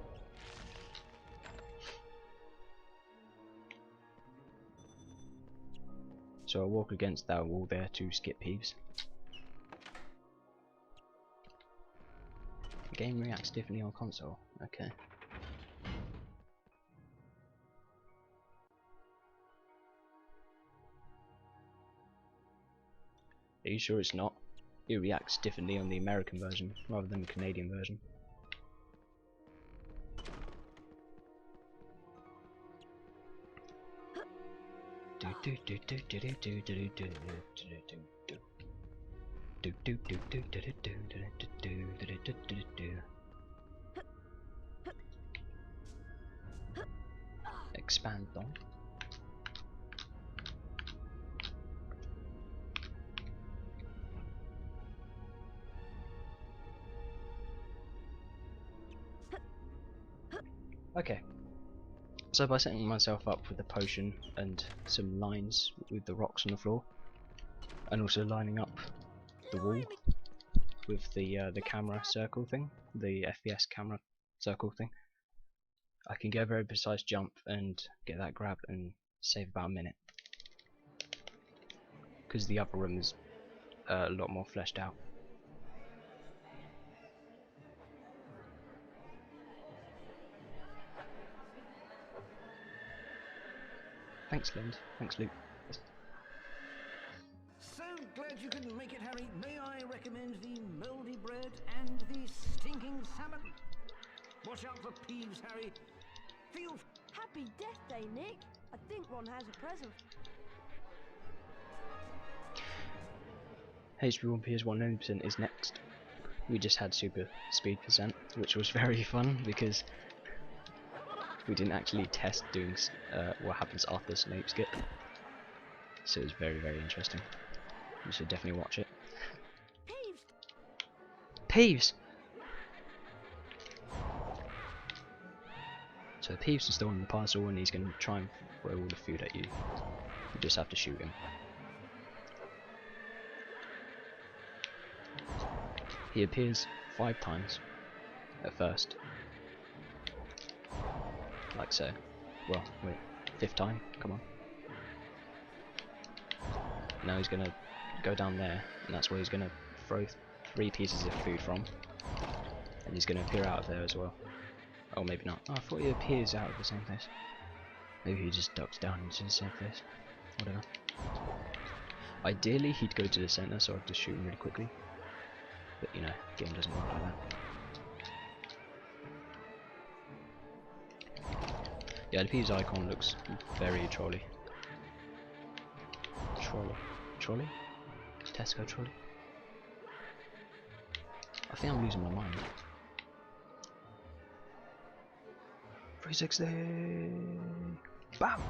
Speaker 6: So I'll walk against that wall there to skip Peeves. The game reacts differently on console. Okay. Are you sure it's not? It reacts differently on the American version rather than the Canadian version. Expand on. Okay, so by setting myself up with a potion and some lines with the rocks on the floor, and also lining up the wall with the camera circle thing, the FPS camera circle thing, I can get a very precise jump and get that grab and save about a minute. Because the upper room is a lot more fleshed out. Thanks, Lind. Thanks, Luke.
Speaker 4: So glad you couldn't make it, Harry. May I recommend the mouldy bread and the stinking salmon? Watch out for Peeves, Harry. Feel
Speaker 5: Happy Death Day, Nick. I think Ron has a present.
Speaker 6: HP2 PS1 Any is next. We just had super speed percent, which was very fun because we didn't actually test doing what happens after Snape's get. So it was very, very interesting. You should definitely watch it. Peeves! So Peeves is still on the parcel and he's going to try and throw all the food at you. You just have to shoot him. He appears 5 times at first. Like so. Well, wait, 5th time, come on. Now he's gonna go down there, and that's where he's gonna throw 3 pieces of food from. And he's gonna appear out of there as well. Oh, maybe not. Oh, I thought he appears out of the same place. Maybe he just ducks down into the same place. Whatever. Ideally, he'd go to the center so I could just shoot him really quickly. But you know, game doesn't work like that. Yeah, the Peeves icon looks very trolly. Trolley? Tesco trolley? I think I'm losing my mind. 360! Bam!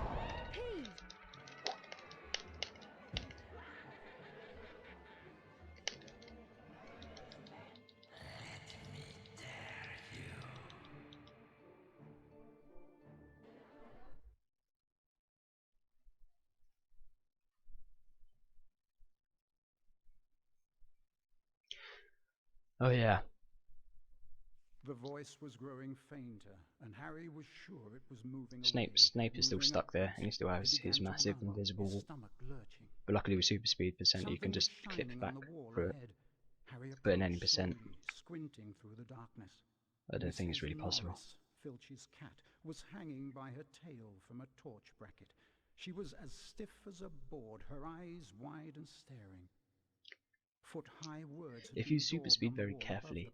Speaker 6: Oh yeah.
Speaker 2: The voice was growing fainter, and Harry was sure it was moving
Speaker 6: Snape is still stuck there, and he still has his massive invisible wall. But luckily with super speed percent you can just clip back through it. But in any percent,
Speaker 2: squinting through the darkness.
Speaker 6: I don't think it's really possible.
Speaker 2: Norris, Filch's cat, was hanging by her tail from a torch bracket. She was as stiff as a board, her eyes wide and staring. Foot-high words
Speaker 6: if you super speed very carefully,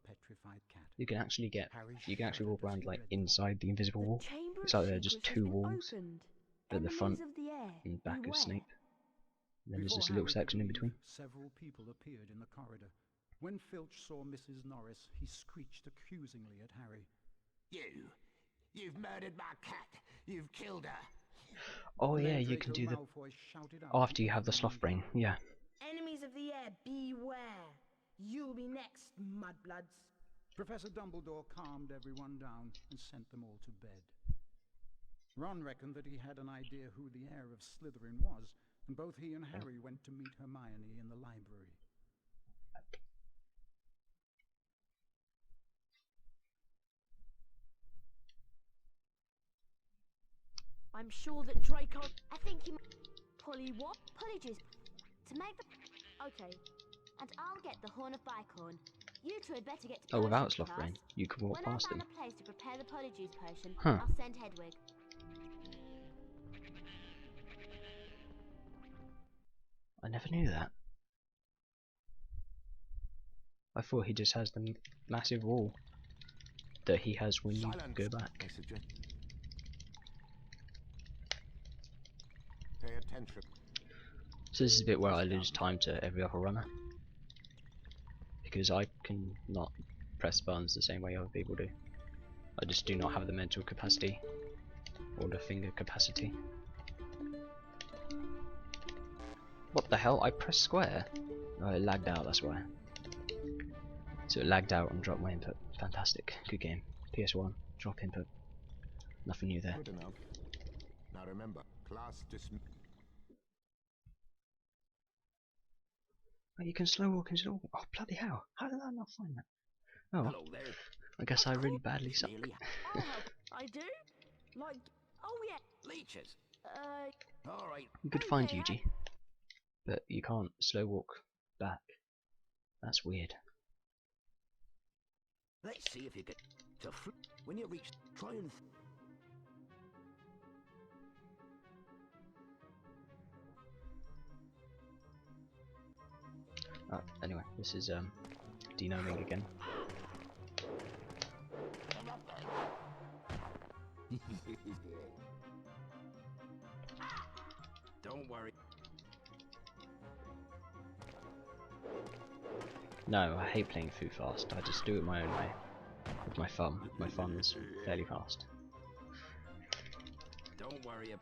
Speaker 6: you can actually walk around like inside the invisible wall. It's like there are just 2 walls at the front and back of Snape. And then there's just a little section in between.
Speaker 2: Several people appeared in the corridor. When Filch saw Mrs. Norris, he screeched accusingly at Harry.
Speaker 9: You've murdered my cat. You've killed her.
Speaker 6: Oh yeah, you can do the after you have the sloth brain. Yeah.
Speaker 5: Enemies of the air, beware. You'll be next, mudbloods.
Speaker 2: Professor Dumbledore calmed everyone down and sent them all to bed. Ron reckoned that he had an idea who the heir of Slytherin was, and both he and Harry went to meet Hermione in the library.
Speaker 5: I'm sure that Draco...
Speaker 3: I think you
Speaker 5: Polly what?
Speaker 3: Polyjuice to make the...
Speaker 5: Okay.
Speaker 3: And I'll get the Horn of Bicorn. You two had better get to
Speaker 6: Oh, without
Speaker 3: potion
Speaker 6: sloth
Speaker 3: class.
Speaker 6: brain, you can walk
Speaker 3: When
Speaker 6: past
Speaker 3: I
Speaker 6: them.
Speaker 3: find a place to prepare the Polyjuice potion,
Speaker 6: Huh.
Speaker 3: I'll send Hedwig.
Speaker 6: I never knew that. I thought he just has the massive wall that he has when you go back.
Speaker 9: Pay attention.
Speaker 6: So this is a bit where I lose time to every other runner, because I can not press buttons the same way other people do. I just do not have the mental capacity or the finger capacity. What the hell? I pressed square? Oh, it lagged out, that's why. So it lagged out and dropped my input. Fantastic. Good game. PS1. Drop input. Nothing new there.
Speaker 9: Good enough. Now remember, class dismissed.
Speaker 6: Oh, you can slow walk into the wall. Oh, bloody hell. How did I not find that? Oh,
Speaker 9: Hello there.
Speaker 6: I guess I really badly suck.
Speaker 9: Really?
Speaker 5: Oh, I do? Like... Oh, yeah.
Speaker 9: Leeches.
Speaker 5: Uh...
Speaker 9: All right.
Speaker 6: You could find Yuji, but you can't slow walk back. That's weird.
Speaker 9: Let's see if you get to when you reach. Try and.
Speaker 6: Anyway, this is denoming again.
Speaker 4: Don't worry.
Speaker 6: No, I hate playing Foo Fast. I just do it my own way. With my thumb. My thumb's fairly fast.
Speaker 4: Don't worry.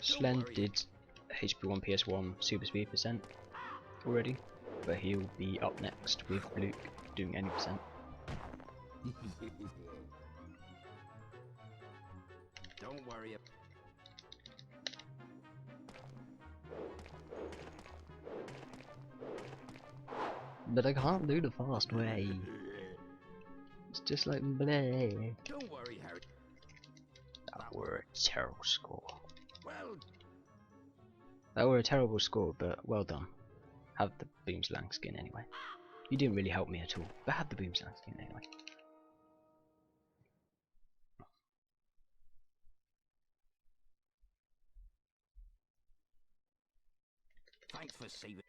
Speaker 6: Slen did HP1 PS1 Super Speed % already, but he'll be up next with Luke doing any %.
Speaker 4: Don't worry.
Speaker 6: But I can't do the fast way. It's just like bleh.
Speaker 4: Don't worry, Harry.
Speaker 6: That were a terrible score.
Speaker 4: Well,
Speaker 6: That were a terrible score, but well done. Have the Boomslang skin anyway. You didn't really help me at all, but have the Boomslang skin anyway.
Speaker 4: thanks for saving.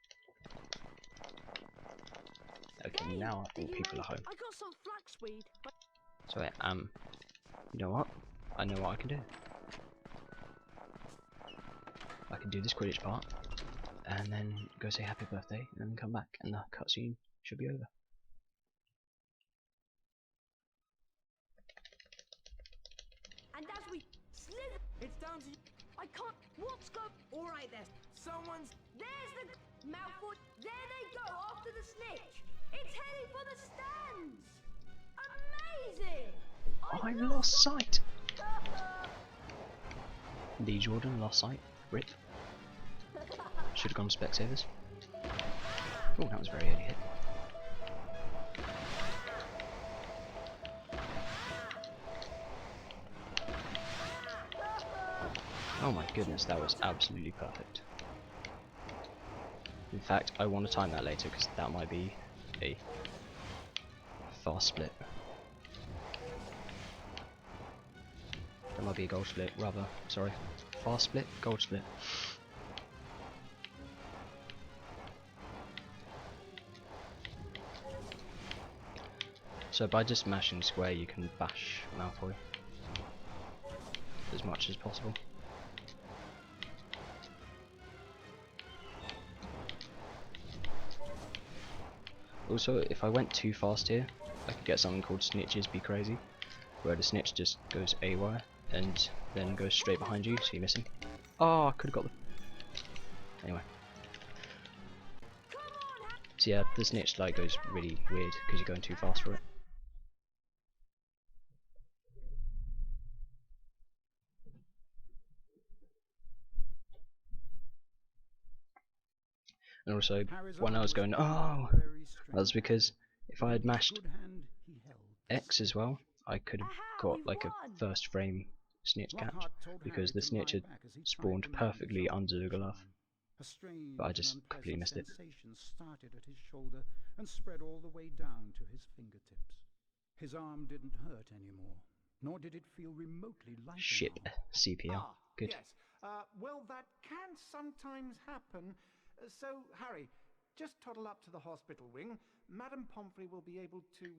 Speaker 6: Okay, now I think people are home.
Speaker 5: I got some flaxweed.
Speaker 6: So you know what? I know what I can do. I can do this Quidditch part, and then go say happy birthday, and then come back, and the cutscene should be over.
Speaker 5: And as we slither,
Speaker 7: It's down to you.
Speaker 5: I can't. What's go?
Speaker 7: All right, there. Someone's.
Speaker 5: There's the Malfoy. There they go after the snitch. It's heading for the stands. Amazing.
Speaker 6: I lost sight. Lee Jordan lost sight. Rip. Should have gone Specsavers. Oh, that was very early hit. Oh my goodness, that was absolutely perfect. In fact, I want to time that later because that might be a fast split. That might be a gold split, rather. Sorry. Fast split, gold split. So by just mashing square you can bash Malfoy as much as possible. Also, if I went too fast here, I could get something called Snitches Be Crazy, where the snitch just goes AWire and then goes straight behind you, so you're missing. Oh, I could have got the... Anyway. So yeah, the snitch like goes really weird because you're going too fast for it. And also, when I was going, oh, that's because if I had mashed X as well, I could have got like a first frame snitch catch, because the snitch had spawned perfectly under the glove, but I just completely missed it.
Speaker 2: Started at his shoulder and spread all the way down to his fingertips. His arm didn't hurt anymore, nor did it feel remotely like
Speaker 6: Ship CPR. Good.
Speaker 10: Yes. Well, that can sometimes happen. So, Harry, just toddle up to the hospital wing. Madame Pomfrey will be able to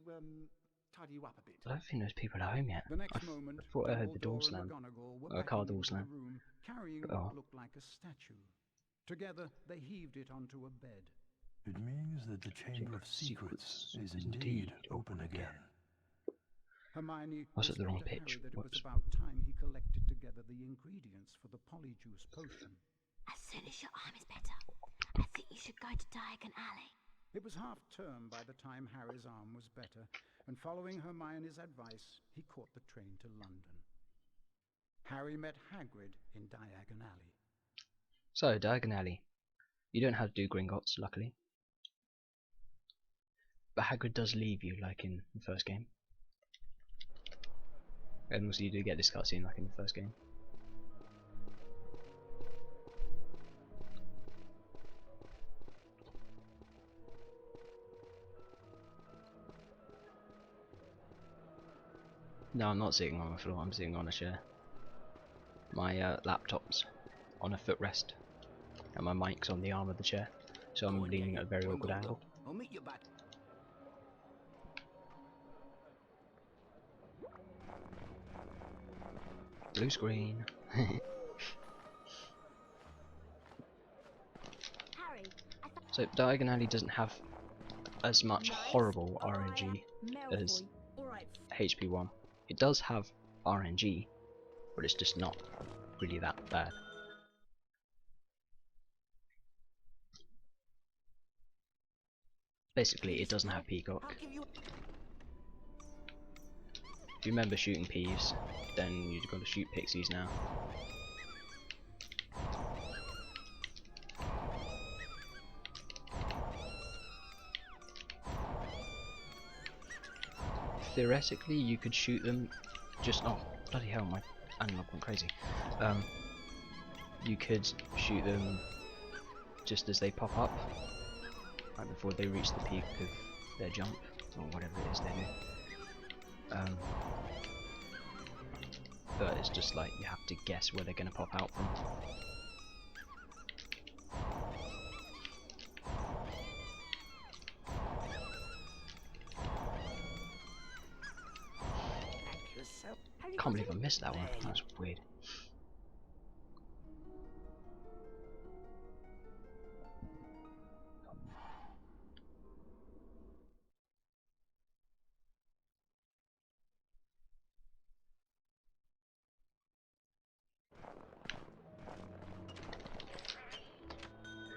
Speaker 10: tidy you up a bit.
Speaker 6: I don't think those people are home yet.
Speaker 2: The next moment,
Speaker 6: I thought I heard the door
Speaker 2: Dumbledore and
Speaker 6: slam.
Speaker 2: McGonagall were
Speaker 6: A
Speaker 2: back
Speaker 6: car
Speaker 2: into
Speaker 6: door
Speaker 2: the
Speaker 6: slam.
Speaker 2: room, carrying
Speaker 6: But,
Speaker 2: what looked like a statue. Together, they heaved it onto a bed.
Speaker 11: It means that the Chamber of Secrets is indeed open again.
Speaker 2: Hermione
Speaker 6: I was at the wrong
Speaker 2: whispered to
Speaker 6: pitch.
Speaker 2: Harry that it was
Speaker 6: Whoops.
Speaker 2: about time he collected together the ingredients for the polyjuice potion.
Speaker 8: As soon as your arm is better, I think you should go to Diagon Alley.
Speaker 2: It was half-term by the time Harry's arm was better, and following Hermione's advice, he caught the train to London. Harry met Hagrid in Diagon Alley.
Speaker 6: So, Diagon Alley. You don't have to do Gringotts, luckily. But Hagrid does leave you, like in the first game. And also you do get this cutscene like in the first game. No, I'm not sitting on the floor, I'm sitting on a chair. My laptop's on a footrest, and my mic's on the arm of the chair, so I'm leaning at a very awkward angle.
Speaker 4: I'll meet you back.
Speaker 6: Blue screen. So Diagon Alley doesn't have as much horrible RNG as HP1. It does have RNG, but it's just not really that bad. Basically, it doesn't have Peacock. If you remember shooting Peeves, then you've got to shoot Pixies now. Theoretically, you could shoot them just... oh, bloody hell, my analog went crazy. You could shoot them just as they pop up, right before they reach the peak of their jump, or whatever it is they do. But it's just like, you have to guess where they're going to pop out from. Can't believe I missed that one. That's weird.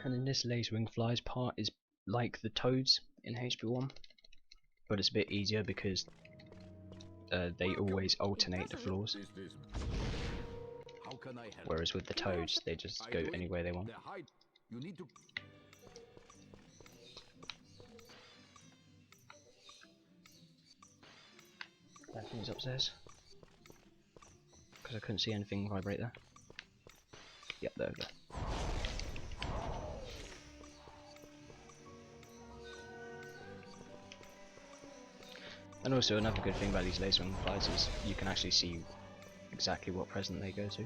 Speaker 6: And in this Lacewing Flies part is like the toads in HP1, but it's a bit easier because they always alternate the floors, whereas with the toads they just go anywhere they want. That thing's upstairs, because I couldn't see anything vibrate there. Yep, there we go. And also another good thing about these Lacewing Flies is you can actually see exactly what present they go to.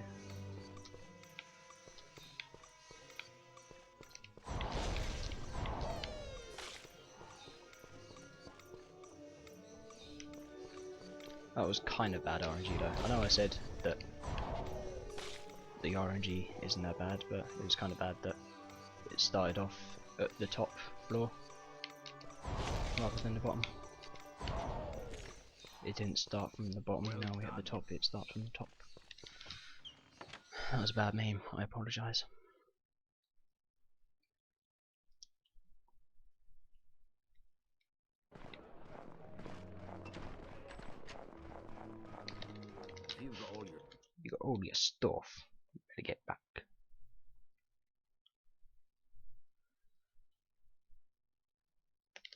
Speaker 6: That was kind of bad RNG though. I know I said that the RNG isn't that bad, but it was kind of bad that it started off at the top floor rather than the bottom. It didn't start from the bottom, now we're at the top, it starts from the top. That was a bad meme, I apologise. You got all your stuff. You better get back.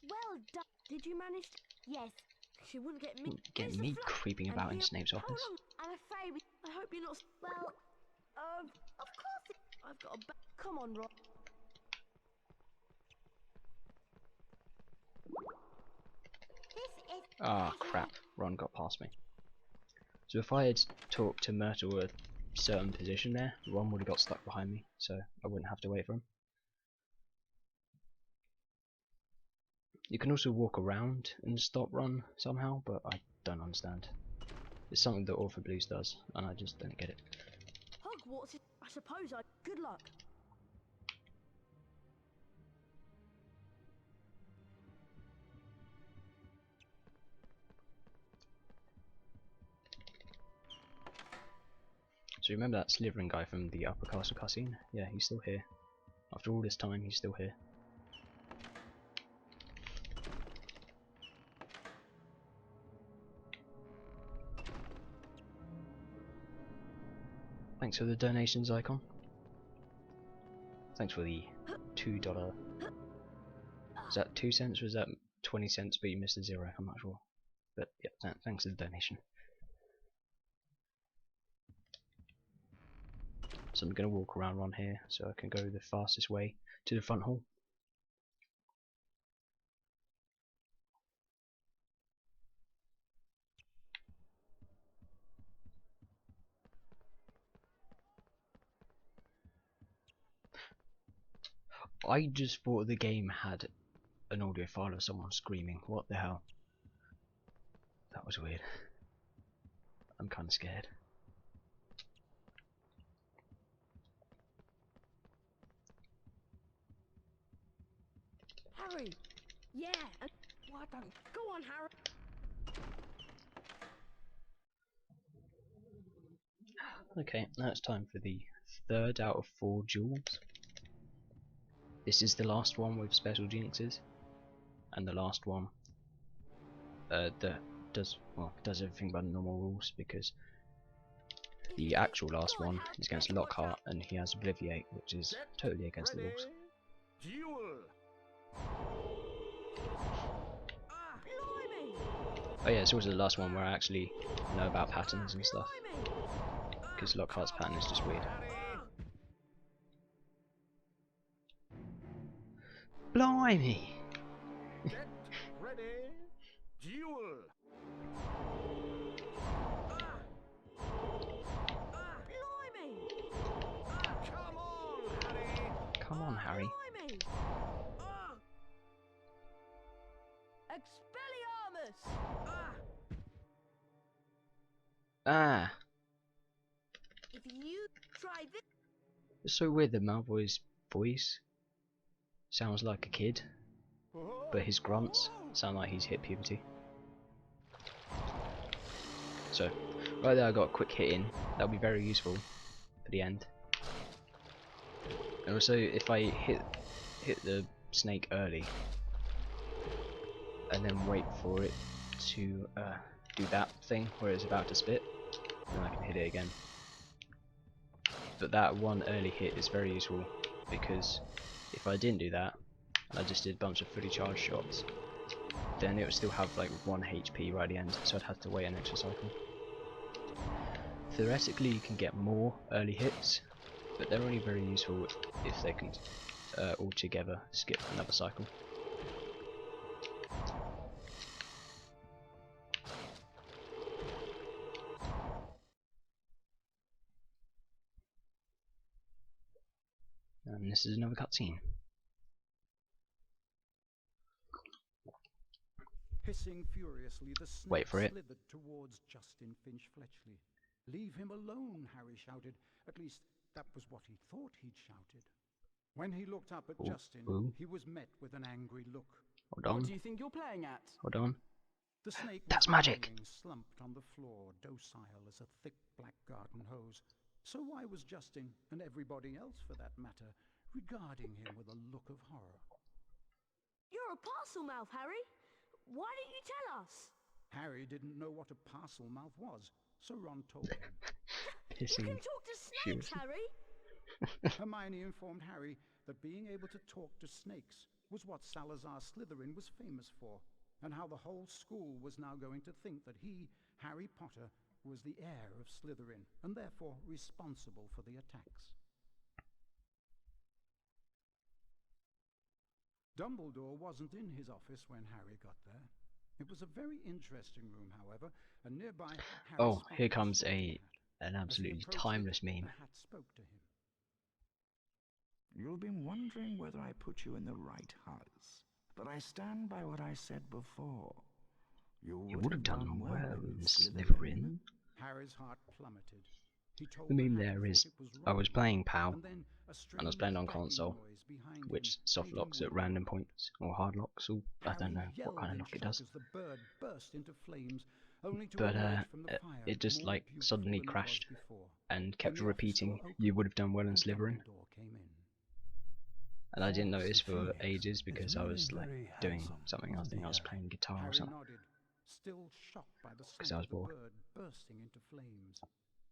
Speaker 5: Well done. Did you manage to... Yes. She wouldn't get me.
Speaker 6: Get me creeping about in Snape's office.
Speaker 5: I'm afraid I hope you're not... Well, of course I've got a... Come on, Ron.
Speaker 6: Ah, crap. Ron got past me. So if I had talked to Myrtle at a certain position there, Ron would have got stuck behind me, so I wouldn't have to wait for him. You can also walk around and stop Ron somehow, but I don't understand. It's something that Orphan Blues does, and I just don't get it.
Speaker 5: Hogwarts, I suppose I... Good luck.
Speaker 6: So you remember that Slytherin guy from the Upper Castle cutscene? Yeah, he's still here. After all this time, he's still here. Thanks for the donations icon. Thanks for the $2. Is that 2 cents or is that 20 cents but you missed a zero? I'm not sure. But yeah, thanks for the donation. So I'm going to walk around here so I can go the fastest way to the front hall. I just thought the game had an audio file of someone screaming. What the hell? That was weird. I'm kind of scared.
Speaker 5: Harry! Yeah! Why don't... Go on, Harry!
Speaker 6: Okay, now it's time for the third out of 4 duels. This is the last one with special jinxes, and the last one that does everything by the normal rules, because the actual last one is against Lockhart and he has Obliviate, which is totally against the rules. Oh yeah, it's also the last one where I actually know about patterns and stuff, because Lockhart's pattern is just weird. Blimey!
Speaker 9: Get ready, duel!
Speaker 6: Come on, Harry.
Speaker 5: Expelliarmus!
Speaker 6: Ah!
Speaker 5: If you try this...
Speaker 6: It's so weird that Malfoy's voice sounds like a kid, but his grunts sound like he's hit puberty. So, right there I got a quick hit in. That'll be very useful for the end. And also, if I hit the snake early, and then wait for it to do that thing where it's about to spit, then I can hit it again. But that one early hit is very useful, because if I didn't do that, and I just did a bunch of fully charged shots, then it would still have like 1 HP right at the end, so I'd have to wait an extra cycle. Theoretically you can get more early hits, but they're only very useful if they can altogether skip another cycle. And this is another cutscene.
Speaker 2: Hissing furiously, the snake
Speaker 6: Wait for it.
Speaker 2: slithered towards Justin Finch Fletchley. "Leave him alone," Harry shouted. At least, that was what he thought he'd shouted. When he looked up at Justin, he was met with an angry look.
Speaker 6: Hold on.
Speaker 7: What do you think you're playing at?
Speaker 6: Hold on.
Speaker 2: The snake
Speaker 6: That's
Speaker 2: was
Speaker 6: magic!
Speaker 2: lying slumped on the floor, docile as a thick black garden hose. So why was Justin, and everybody else for that matter, regarding him with a look of horror?
Speaker 5: You're a parcel mouth, Harry. Why didn't you tell us?
Speaker 2: Harry didn't know what a parcel mouth was, so Ron told him.
Speaker 5: You can talk to snakes, Harry.
Speaker 2: Hermione informed Harry that being able to talk to snakes was what Salazar Slytherin was famous for, and how the whole school was now going to think that he, Harry Potter, was the heir of Slytherin, and therefore responsible for the attacks. Dumbledore wasn't in his office when Harry got there. It was a very interesting room, however, and nearby Harry
Speaker 6: Oh,
Speaker 2: spotted
Speaker 6: here
Speaker 2: the
Speaker 6: comes
Speaker 2: sorting
Speaker 6: an
Speaker 2: hat. As he
Speaker 6: absolutely
Speaker 2: approached
Speaker 6: timeless
Speaker 2: it,
Speaker 6: meme.
Speaker 2: the hat spoke to him.
Speaker 12: You've been wondering whether I put you in the right house, but I stand by what I said before. You would have done well in Slytherin.
Speaker 2: Harry's heart plummeted. He told
Speaker 6: The meme
Speaker 2: hat he
Speaker 6: there is,
Speaker 2: thought it was
Speaker 6: I was
Speaker 2: wrong,
Speaker 6: playing PAL,
Speaker 2: and then a
Speaker 6: and I was playing on
Speaker 2: strange
Speaker 6: console,
Speaker 2: banging noise behind
Speaker 6: which
Speaker 2: him
Speaker 6: soft
Speaker 2: made him
Speaker 6: locks at
Speaker 2: wonder.
Speaker 6: random points, or hard locks, or I don't know
Speaker 2: Harry
Speaker 6: what kind of
Speaker 2: yelled in
Speaker 6: lock it
Speaker 2: shock
Speaker 6: does.
Speaker 2: as the bird burst into flames, only to
Speaker 6: But
Speaker 2: emerge from the fire
Speaker 6: it just
Speaker 2: more
Speaker 6: like
Speaker 2: beautiful
Speaker 6: suddenly
Speaker 2: than it was
Speaker 6: crashed
Speaker 2: before.
Speaker 6: and kept
Speaker 2: When the office
Speaker 6: repeating,
Speaker 2: door opened
Speaker 6: you would have done well in
Speaker 2: and
Speaker 6: Slytherin.
Speaker 2: Dumbledore came in.
Speaker 6: And I didn't
Speaker 11: Fawkes
Speaker 6: notice
Speaker 11: the
Speaker 6: for
Speaker 11: Phoenix
Speaker 6: ages
Speaker 11: is
Speaker 6: because I
Speaker 11: really
Speaker 6: was like
Speaker 11: very
Speaker 6: doing
Speaker 11: handsome,
Speaker 6: something. I
Speaker 11: isn't
Speaker 6: think
Speaker 11: he,
Speaker 6: I was
Speaker 11: Harry?
Speaker 6: playing guitar or
Speaker 2: Harry
Speaker 6: something.
Speaker 2: nodded, still shocked by the
Speaker 6: 'Cause
Speaker 2: sight
Speaker 6: I was
Speaker 2: of the
Speaker 6: bored.
Speaker 2: bird bursting into flames.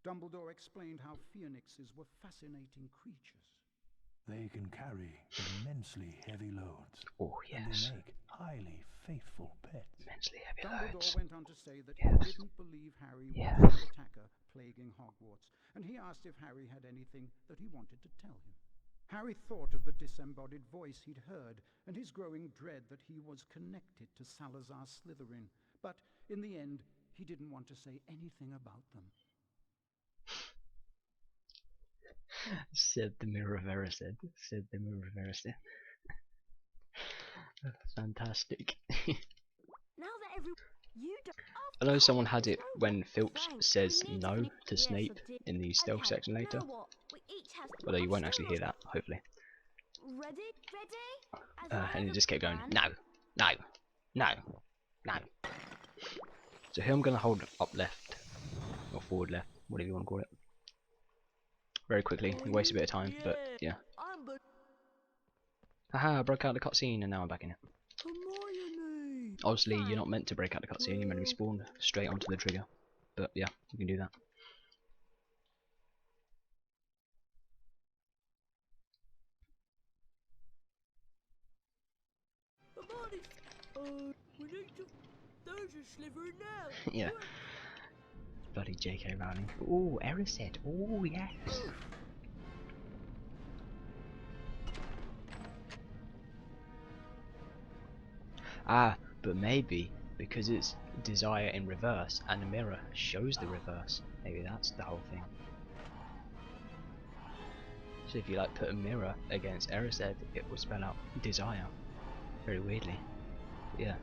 Speaker 2: Dumbledore explained how phoenixes were fascinating creatures.
Speaker 11: They can carry immensely heavy loads.
Speaker 6: Oh
Speaker 11: And
Speaker 6: yes,
Speaker 11: they make highly faithful pets.
Speaker 6: immensely heavy
Speaker 2: Dumbledore
Speaker 6: loads.
Speaker 2: went on to say that
Speaker 6: Yes.
Speaker 2: he didn't believe Harry
Speaker 6: Yes.
Speaker 2: was the attacker plaguing Hogwarts, and he asked if Harry had anything that he wanted to tell him. Harry thought of the disembodied voice he'd heard, and his growing dread that he was connected to Salazar Slytherin, but in the end, he didn't want to say anything about them.
Speaker 6: Said the Mirror of Erised. Said the Mirror of Erised. Fantastic.
Speaker 5: Now that you don't.
Speaker 6: I know someone had it when Filch says no to Snape in the stealth section later. Although you won't actually hear that, hopefully.
Speaker 5: Ready?
Speaker 6: And it just kept going, no, no, no, no. So here I'm going to hold up left, or forward left, whatever you want to call it. Very quickly, it wastes a bit of time, but yeah. Haha, I broke out the cutscene and now I'm back in it. Obviously, you're not meant to break out the cutscene, you're meant to be spawned straight onto the trigger. But yeah, you can do that. Yeah. Bloody JK Rowling. Ooh, Erised. Ooh, yes. Ah, but maybe because it's desire in reverse and the mirror shows the reverse. Maybe that's the whole thing. So if you like put a mirror against Erised, it will spell out desire. Very weirdly. But yeah.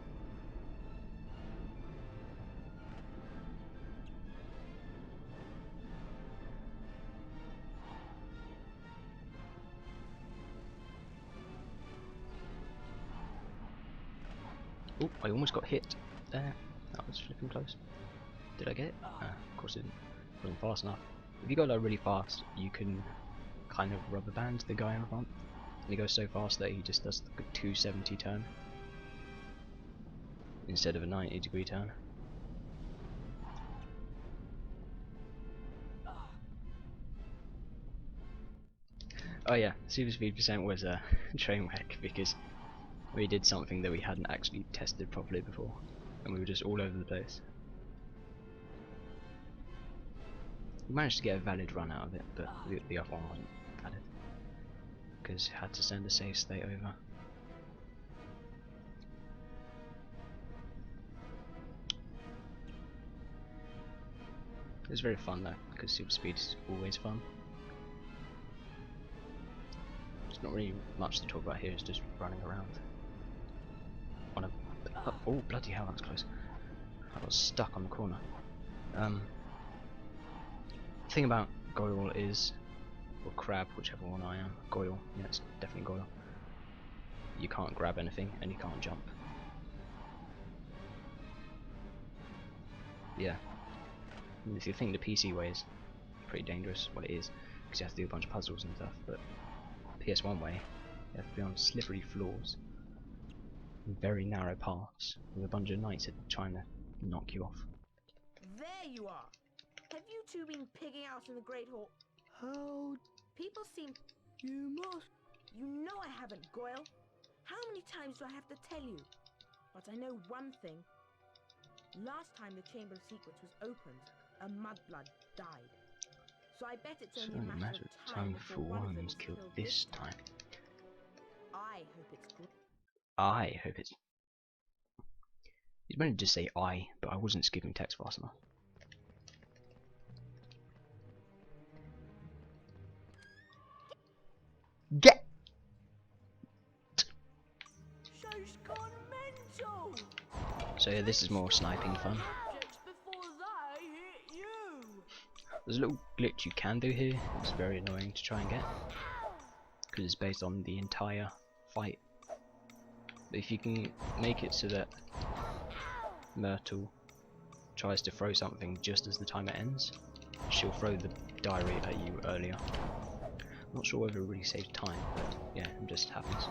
Speaker 6: Oh, I almost got hit there. That was flipping close. Did I get it? Of course it didn't. It wasn't fast enough. If you go like really fast, you can kind of rubber band the guy in front. And he goes so fast that he just does like a 270 turn instead of a 90-degree turn. Oh yeah, super speed percent was a train wreck because we did something that we hadn't actually tested properly before, and we were just all over the place. We managed to get a valid run out of it, but the other one wasn't valid because it had to send a save state over. It was very fun though, because super speed is always fun. There's not really much to talk about here, it's just running around. On a oh bloody hell, that was close. I got stuck on the corner. The thing about Goyle is, or Crab, whichever one I am, Goyle, yeah it's definitely Goyle. You can't grab anything and you can't jump. Yeah. And if you think the PC way is pretty dangerous, well it is, because you have to do a bunch of puzzles and stuff, but PS1 way, you have to be on slippery floors, very narrow paths, with a bunch of knights trying to knock you off.
Speaker 5: There you are. Have you two been pigging out in the Great Hall? How? People seem... You must... You know I haven't, Goyle. How many times do I have to tell you? But I know one thing. Last time the Chamber of Secrets was opened, a mudblood died. So I bet it's only a matter of time before one of them is killed this time. I hope it's good.
Speaker 6: I hope it's... He's meant to just say I, but I wasn't skipping text fast enough. Get!
Speaker 5: Show's gone mental.
Speaker 6: So yeah, this is more sniping fun. There's a little glitch you can do here, it's very annoying to try and get, because it's based on the entire fight. But if you can make it so that Myrtle tries to throw something just as the timer ends, she'll throw the diary at you earlier. I'm not sure whether it really saves time, but yeah, it just happens.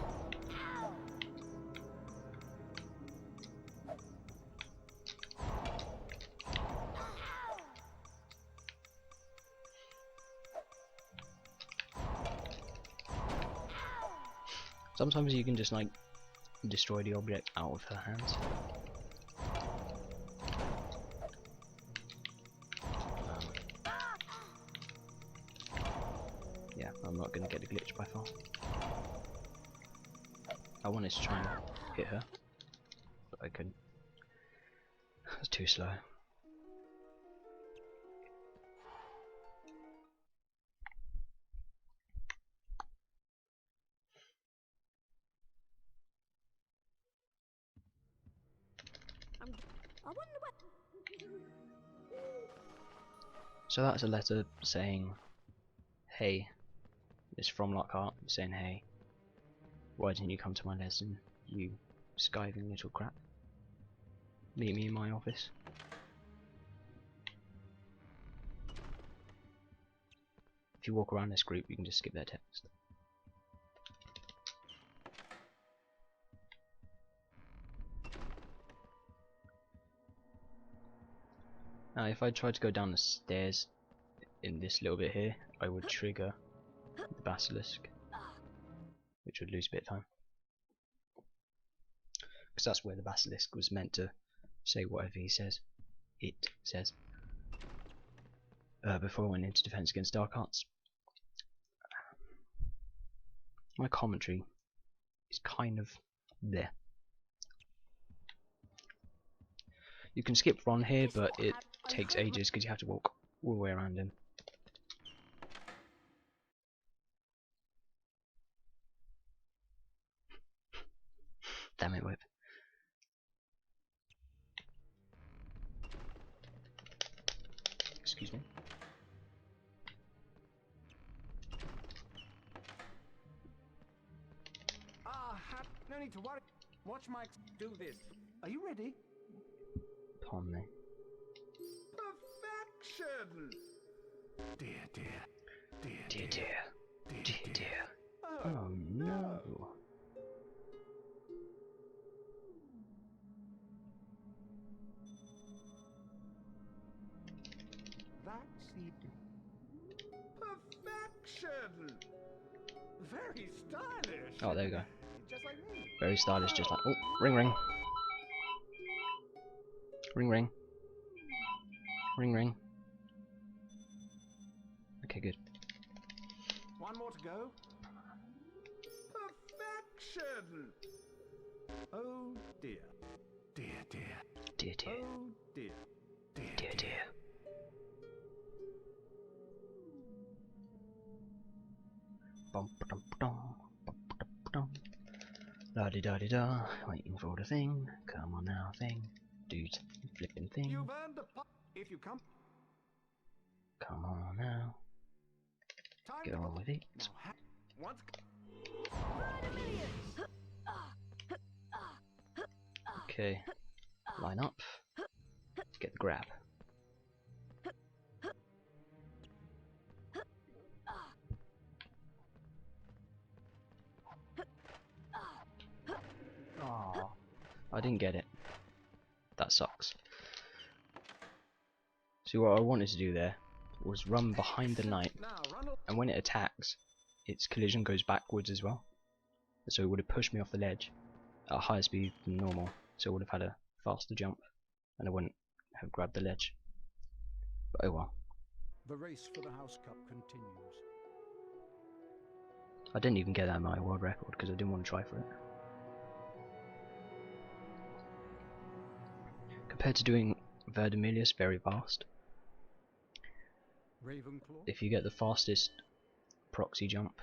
Speaker 6: Sometimes you can just like destroy the object out of her hands. Yeah, I'm not going to get the glitch by far. I wanted to try and hit her, but I couldn't. It was too slow. So that's a letter saying, hey, it's from Lockhart saying, hey, why didn't you come to my lesson, you skiving little crap? Meet me in my office. If you walk around this group, you can just skip their text. Now if I tried to go down the stairs in this little bit here, I would trigger the basilisk, which would lose a bit of time. Because that's where the basilisk was meant to say whatever he says. It says. Before I went into Defense Against Dark Arts. My commentary is kind of there. You can skip Ron here, but it takes ages because you have to walk all the way around him. Damn it, Whip. Excuse me.
Speaker 10: No need to worry. Watch Mike do this. Are you ready?
Speaker 6: Pardon me.
Speaker 10: Perfection!
Speaker 11: Dear, dear. Dear,
Speaker 6: Dear,
Speaker 11: dear.
Speaker 6: dear. Dear, dear. Oh no.
Speaker 10: That's the perfection! Very stylish.
Speaker 6: Oh, there we go.
Speaker 10: Just like me.
Speaker 6: Very stylish, just like. Oh, ring ring. Ring ring. Ring ring. Okay, good.
Speaker 10: One more to go. Perfection! Oh dear.
Speaker 11: Dear, dear.
Speaker 6: Dear, dear.
Speaker 10: Oh dear.
Speaker 11: Dear,
Speaker 6: Dear, dear. Bum ba dum ba dum. La di da di da. Waiting for the thing. Come on now, thing. Dude, flipping thing.
Speaker 10: You've earned the if you come.
Speaker 6: Come on now.
Speaker 10: Time
Speaker 6: Get
Speaker 10: to
Speaker 6: on with it.
Speaker 10: now, once.
Speaker 6: Okay. Line up. Get the grab. Oh, I didn't get it. That sucks. See, what I wanted to do there was run behind the knight, and when it attacks, its collision goes backwards as well. So it would have pushed me off the ledge at a higher speed than normal, so I would have had a faster jump, and I wouldn't have grabbed the ledge. But oh well.
Speaker 2: The race for the House Cup continues.
Speaker 6: I didn't even get that in my world record because I didn't want to try for it. Compared to doing Verdemilius, very fast.
Speaker 2: Ravenclaw,
Speaker 6: If you get the fastest proxy jump,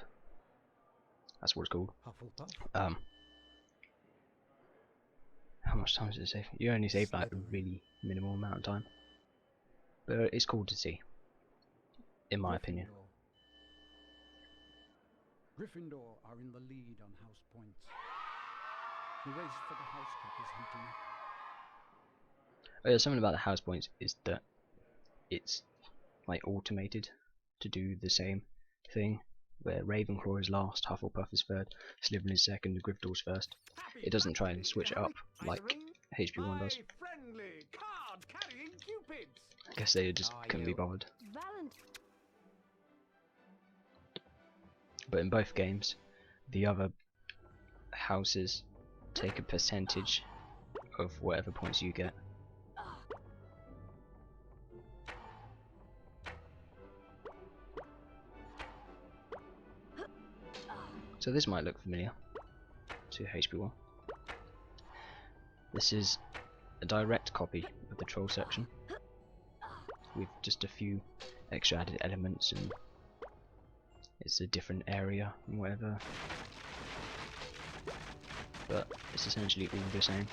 Speaker 6: that's what it's called.
Speaker 2: Hufflepuff,
Speaker 6: How much time does it save? You only save like a really minimal amount of time, but it's cool to see, in my opinion.
Speaker 2: Gryffindor are in the lead on house points. The race for the House Cup is heating up.
Speaker 6: Oh yeah, something about the house points is that it's like automated to do the same thing, where Ravenclaw is last, Hufflepuff is third, Slytherin is second, and Gryffindor's first. It doesn't try and switch it up like HP1 does.
Speaker 10: Friendly card-carrying cupids.
Speaker 6: I guess they just couldn't be bothered. But in both games, the other houses take a percentage of whatever points you get. So this might look familiar to HP1. This is a direct copy of the troll section with just a few extra added elements, and it's a different area and whatever, but it's essentially all the same.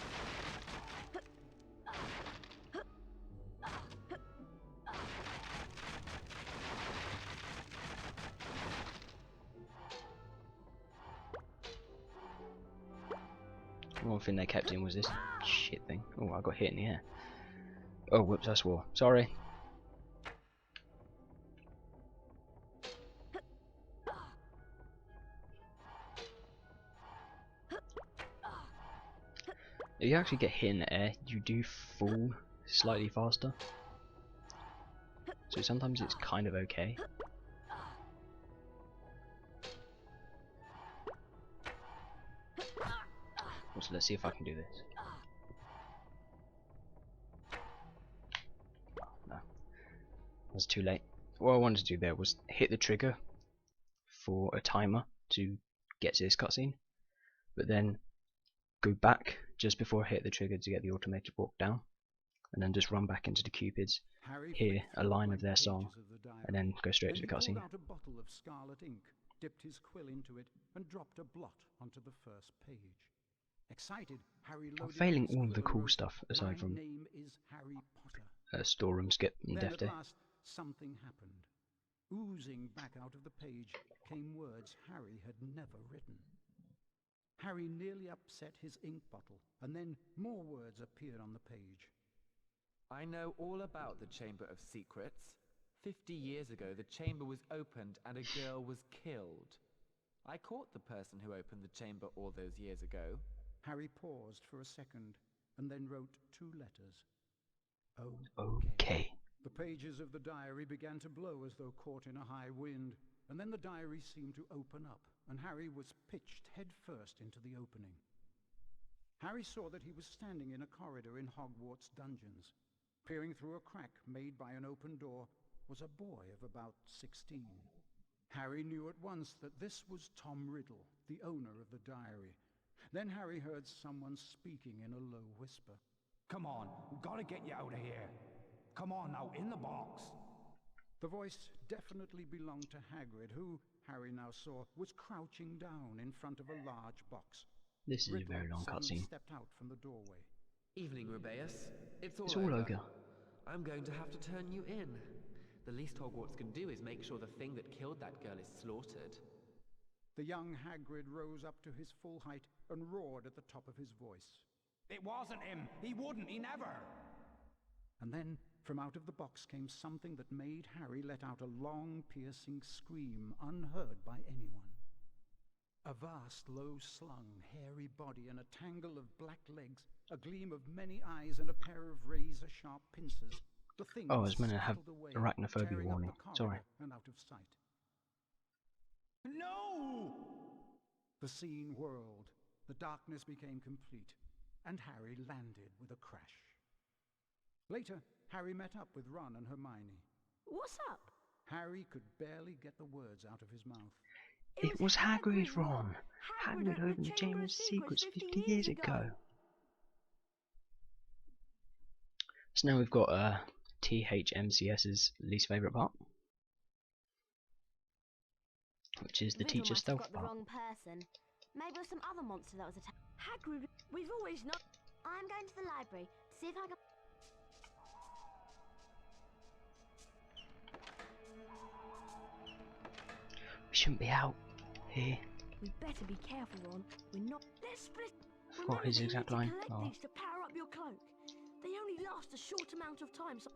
Speaker 6: One thing they kept in was this shit thing. Oh, I got hit in the air. Oh, whoops, I swore. Sorry. If you actually get hit in the air, you do fall slightly faster. So sometimes it's kind of okay. So let's see if I can do this. No. It was too late. What I wanted to do there was hit the trigger for a timer to get to this cutscene, but then go back just before I hit the trigger to get the automated walk down, and then just run back into the Cupids, hear a line of their song, and then go straight to the cutscene.
Speaker 2: He pulled out a bottle of scarlet ink, dipped his quill into it, and dropped a blot onto the first page. Excited, Harry
Speaker 6: I'm
Speaker 2: loaded
Speaker 6: failing
Speaker 2: his
Speaker 6: all the
Speaker 2: quill
Speaker 6: cool
Speaker 2: and wrote,
Speaker 6: stuff aside from
Speaker 2: "My name is Harry Potter."
Speaker 6: storeroom skip and
Speaker 2: Then
Speaker 6: death
Speaker 2: at
Speaker 6: day.
Speaker 2: last, something happened. Oozing back out of the page came words Harry had never written. Harry nearly upset his ink bottle, and then more words appeared on the page.
Speaker 13: I know all about the Chamber of Secrets. 50 years ago, the chamber was opened and a girl was killed. I caught the person who opened the chamber all those years ago.
Speaker 2: Harry paused for a second, and then wrote 2 letters.
Speaker 6: Okay.
Speaker 2: The pages of the diary began to blow as though caught in a high wind, and then the diary seemed to open up, and Harry was pitched headfirst into the opening. Harry saw that he was standing in a corridor in Hogwarts dungeons. Peering through a crack made by an open door was a boy of about 16. Harry knew at once that this was Tom Riddle, the owner of the diary. Then Harry heard someone speaking in a low whisper.
Speaker 4: Come on, we've got to get you out of here. Come on now, in the box.
Speaker 2: The voice definitely belonged to Hagrid, who, Harry now saw, was crouching down in front of a large box.
Speaker 6: This is a very long
Speaker 2: suddenly
Speaker 6: cutscene.
Speaker 2: stepped out from the doorway.
Speaker 13: Evening, Rubeus. It's all
Speaker 6: It's all
Speaker 13: over.
Speaker 6: ogre.
Speaker 13: I'm going to have to turn you in. The least Hogwarts can do is make sure the thing that killed that girl is slaughtered.
Speaker 2: The young Hagrid rose up to his full height and roared at the top of his voice.
Speaker 4: It wasn't him. He wouldn't. He never.
Speaker 2: And then, from out of the box came something that made Harry let out a long, piercing scream unheard by anyone. A vast, low-slung, hairy body and a tangle of black legs, a gleam of many eyes and a pair of razor-sharp pincers. The thing
Speaker 6: Oh, I was meant to have
Speaker 2: scuttled away,
Speaker 6: arachnophobia
Speaker 2: tearing up
Speaker 6: warning.
Speaker 2: the corridor
Speaker 6: Sorry.
Speaker 2: and out of sight.
Speaker 4: No!
Speaker 2: The scene whirled, the darkness became complete, and Harry landed with a crash. Later, Harry met up with Ron and Hermione.
Speaker 3: What's up?
Speaker 2: Harry could barely get the words out of his mouth.
Speaker 6: It was Hagrid, Ron. Hagrid opened the Chamber of Secrets 50 years ago. So now we've got THMCS's least favourite part, which is the
Speaker 3: Riddle
Speaker 6: teacher
Speaker 3: must have
Speaker 6: stealth
Speaker 3: got the
Speaker 6: part.
Speaker 3: wrong person. Maybe it was some other monster that was attacked. Hagrid, we've always known. I'm going to the library to see if I can.
Speaker 6: We shouldn't be out here.
Speaker 3: We better be careful, Ron. We're not. Let's split.
Speaker 6: What his exact line?
Speaker 3: Collect
Speaker 6: Oh.
Speaker 3: these to power up your cloak. They only last a short amount of time, so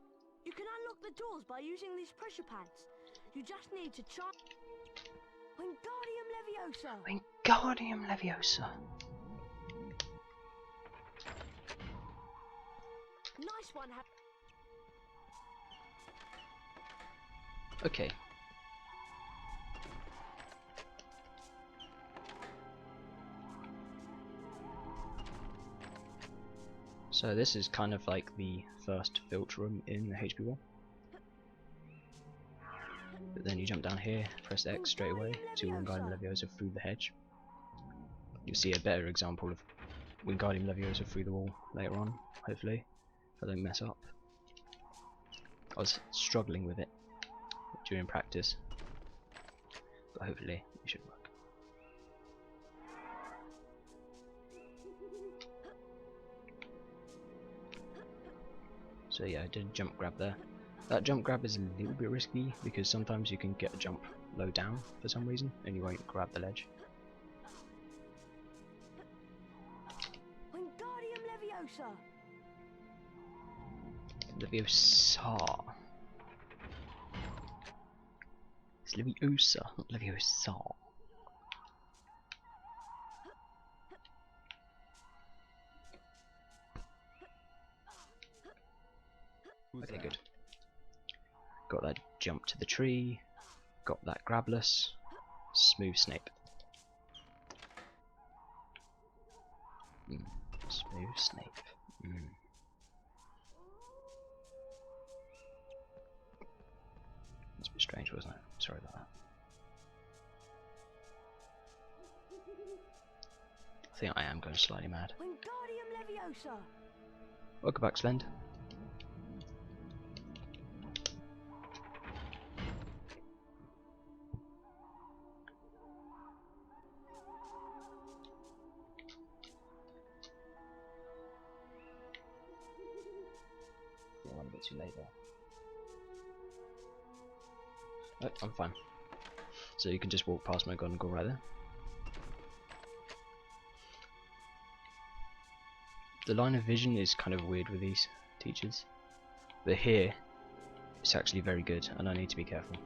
Speaker 3: you can unlock the doors by using these pressure pads. You just need to charge. Wingardium Leviosa.
Speaker 6: Wingardium Leviosa.
Speaker 3: Nice one,
Speaker 6: Okay. So this is kind of like the first filter room in the HP1. But then you jump down here, press X straight away to Wingardium Leviosa through the hedge. You'll see a better example of Wingardium Leviosa through the wall later on, hopefully, if I don't mess up. I was struggling with it during practice, but hopefully it should work. So yeah, I did a jump grab there. That jump grab is a little bit risky because sometimes you can get a jump low down for some reason and you won't grab the ledge.
Speaker 3: Leviosa!
Speaker 6: Leviosa. It's Leviosa, not Leviosa. Okay, good. Got that jump to the tree. Got that grabless. Smooth Snape. Smooth Snape. That's a bit strange, wasn't it? Sorry about that. I think I am going slightly mad.
Speaker 3: Wingardium Leviosa!
Speaker 6: Welcome back, Slend. I went a bit too late there. Oh, I'm fine. So you can just walk past my gun and go right there. The line of vision is kind of weird with these teachers, but here it's actually very good, and I need to be careful.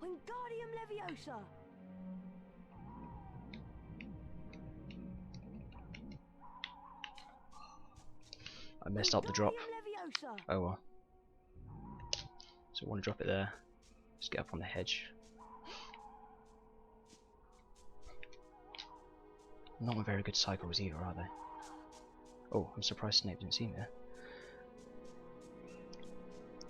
Speaker 3: Wingardium Leviosa!
Speaker 6: I messed up the drop.
Speaker 3: Leviosa!
Speaker 6: Oh well. So I want to drop it there. Just get up on the hedge. Not on very good cycles either, are they? Oh, I'm surprised Snape didn't see me there.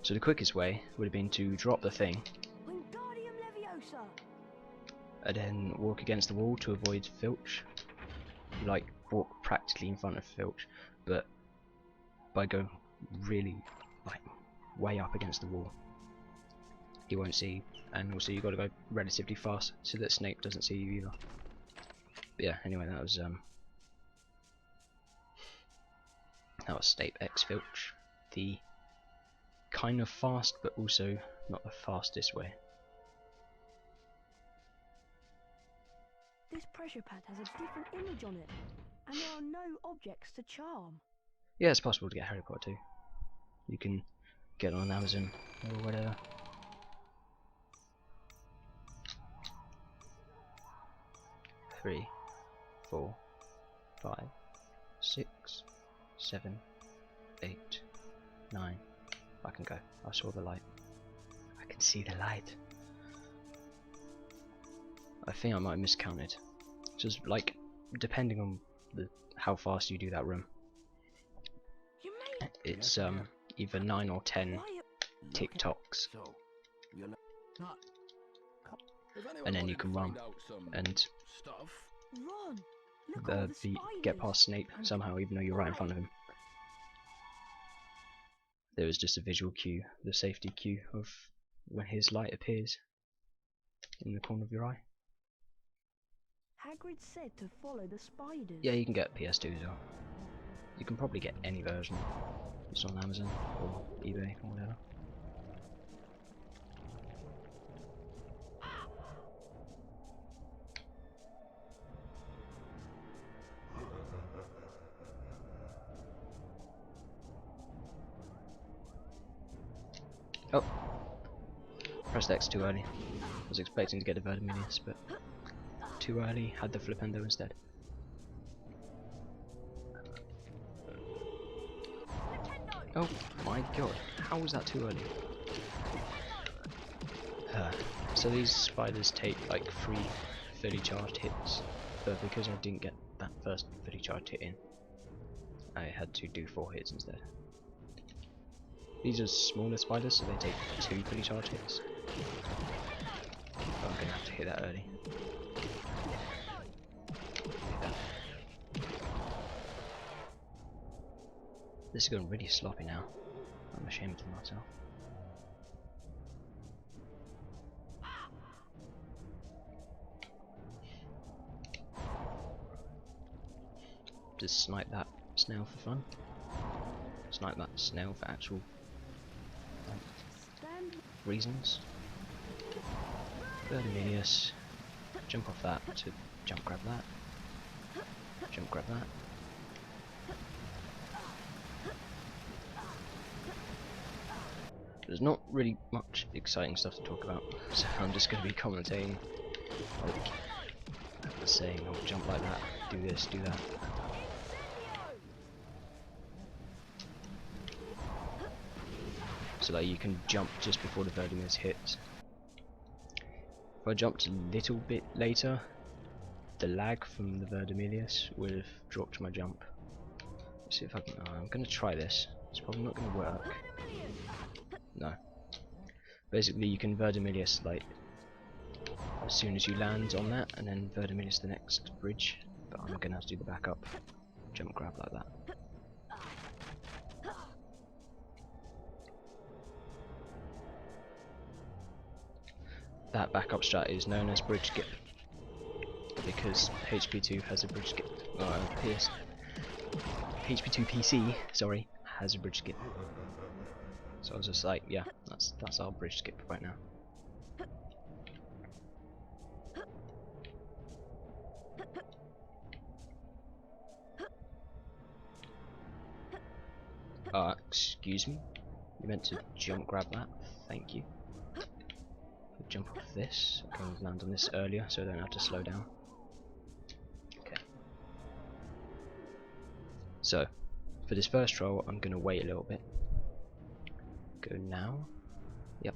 Speaker 6: So the quickest way would have been to drop the thing
Speaker 3: Wingardium Leviosa!
Speaker 6: and then walk against the wall to avoid Filch. Like, walk practically in front of Filch, but by going really, like, way up against the wall, he won't see you. And also you've got to go relatively fast so that Snape doesn't see you either. But yeah, anyway, that was Snape X Filch, the kind of fast but also not the fastest way.
Speaker 3: This pressure pad has a different image on it, and there are no objects to charm.
Speaker 6: Yeah, it's possible to get Harry Potter too. You can get on Amazon or whatever. Three, 4, 5, 6, 7, 8, 9. I can go. I saw the light. I can see the light. I think I might have miscounted. Just like, depending on how fast you do that room, it's either 9 or 10 TikToks, and then you can run and get past Snape somehow, even though you're right in front of him. There is just a visual cue, the safety cue of when his light appears in the corner of your eye.
Speaker 3: Hagrid said to follow the spiders.
Speaker 6: Yeah, you can get PS2 as well. You can probably get any version. It's on Amazon or eBay or whatever. Oh! Pressed X too early. I was expecting to get a Verminius, but too early, had the Flipendo instead. Oh my god, how was that too early? So these spiders take like 3 fully charged hits, but because I didn't get that first fully charged hit in, I had to do 4 hits instead. These are smaller spiders, so they take 2 fully charged hits. Oh, I'm gonna have to hit that early. Hit that. This is going really sloppy now. I'm ashamed of myself. Just snipe that snail for fun. Snipe that snail for actual reasons. Verminius. jump off that to jump grab that. Jump grab that. There's not really much exciting stuff to talk about, so I'm just going to be commentating, like, saying, oh, jump like that, do this, do that. So that you can jump just before the Verdemir hits. If I jumped a little bit later, the lag from the Verdemilius would have dropped my jump. Let's see if I can. I'm going to try this. It's probably not going to work. No. Basically, you can Verdemilius like as soon as you land on that, and then Verdemilius the next bridge. But I'm going to have to do the backup jump grab like that. That backup strat is known as bridge skip because HP2 has a bridge skip. HP2 PC, sorry, has a bridge skip. So I was just like, yeah, that's our bridge skip right now. Excuse me. You meant to jump grab that. Thank you. Jump off this. I can land on this earlier, so I don't have to slow down. Okay. So, for this first troll, I'm going to wait a little bit. Go now. Yep.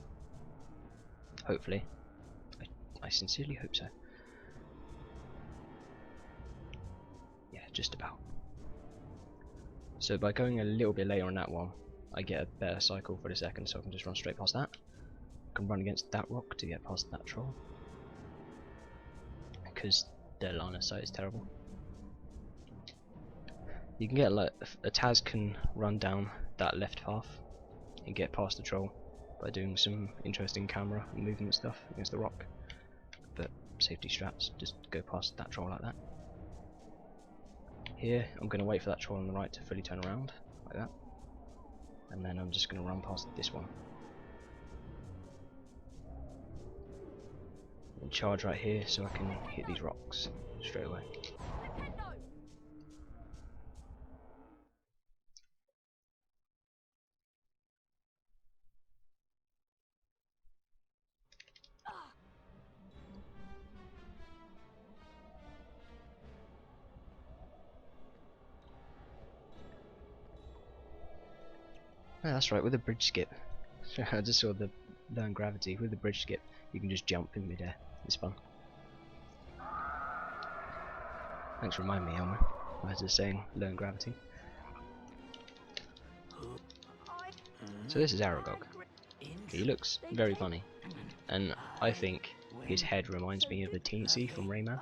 Speaker 6: Hopefully. I sincerely hope so. Yeah, just about. So by going a little bit later on that one, I get a better cycle for the second, so I can just run straight past that. I can run against that rock to get past that troll, because their line of sight is terrible. You can get like a Taz can run down that left path and get past the troll by doing some interesting camera and movement stuff against the rock, but safety straps, just go past that troll like that. Here I'm going to wait for that troll on the right to fully turn around like that, and then I'm just going to run past this one and charge right here so I can hit these rocks straight away. Yeah, that's right, with a bridge skip. I just saw the learn gravity. With the bridge skip, you can just jump in midair. It's fun. Thanks for reminding me, Elmer. I was just saying, learn gravity. So this is Aragog. He looks very funny, and I think his head reminds me of the Teensy from Rayman.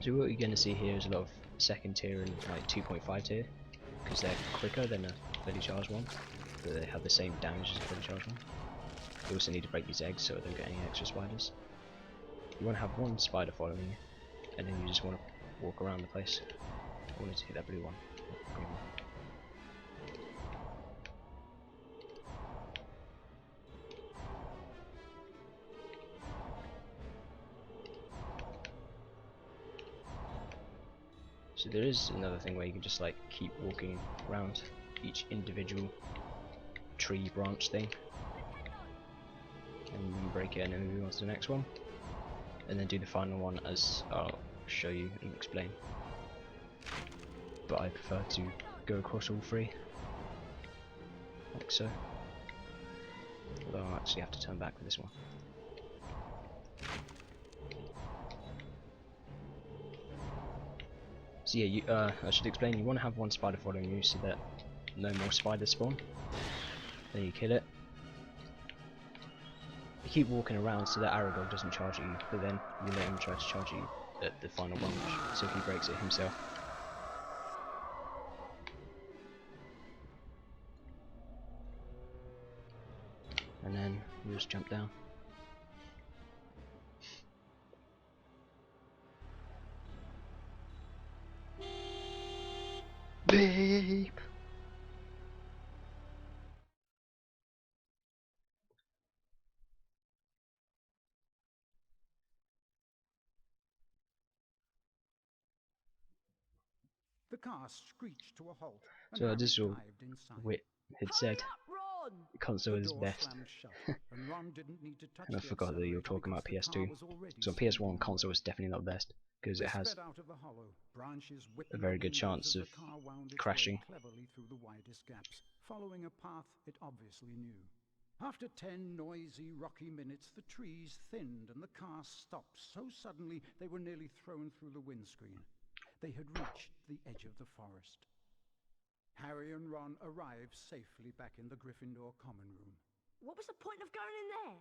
Speaker 6: So what you're going to see here is a lot of second tier and like 2.5 tier, because they're quicker than a fully charged one, but they have the same damage as a fully charged one. You also need to break these eggs so I don't get any extra spiders. You want to have one spider following you, and then you just want to walk around the place. I wanted to hit that blue one, not green one. So there is another thing where you can just like keep walking around each individual tree branch thing, and you can break it and then move on to the next one, and then do the final one as I'll show you and explain. But I prefer to go across all three, like so. Although I'll actually have to turn back with this one. So yeah, I should explain, you want to have one spider following you so that no more spiders spawn. Then you kill it. You keep walking around so that Aragog doesn't charge at you, but then you let him try to charge at you at the final branch, so he breaks it himself. And then you just jump down. Beep.
Speaker 2: car screeched to a halt, and
Speaker 6: So
Speaker 2: Harry
Speaker 6: this all
Speaker 2: dived inside.
Speaker 6: Wit had said console
Speaker 2: The
Speaker 6: is
Speaker 2: door
Speaker 6: best.
Speaker 2: slammed shut, and Ron didn't need to touch
Speaker 6: And I
Speaker 2: the
Speaker 6: forgot that you were
Speaker 2: accelerator
Speaker 6: talking about
Speaker 2: because the car
Speaker 6: PS2.
Speaker 2: was already
Speaker 6: So on
Speaker 2: speeding
Speaker 6: PS1
Speaker 2: away.
Speaker 6: console is definitely not best because
Speaker 2: They
Speaker 6: it has
Speaker 2: sped out of the hollow, branches
Speaker 6: a
Speaker 2: whipping
Speaker 6: very
Speaker 2: the
Speaker 6: good
Speaker 2: windows
Speaker 6: chance
Speaker 2: as
Speaker 6: of
Speaker 2: the car wound its
Speaker 6: crashing.
Speaker 2: way cleverly through the widest gaps, following a path it obviously knew. After 10 noisy, rocky minutes, the trees thinned and the car stopped so suddenly they were nearly thrown through the windscreen. They had reached the edge of the forest. Harry and Ron arrived safely back in the Gryffindor common room.
Speaker 3: What was the point of going in there?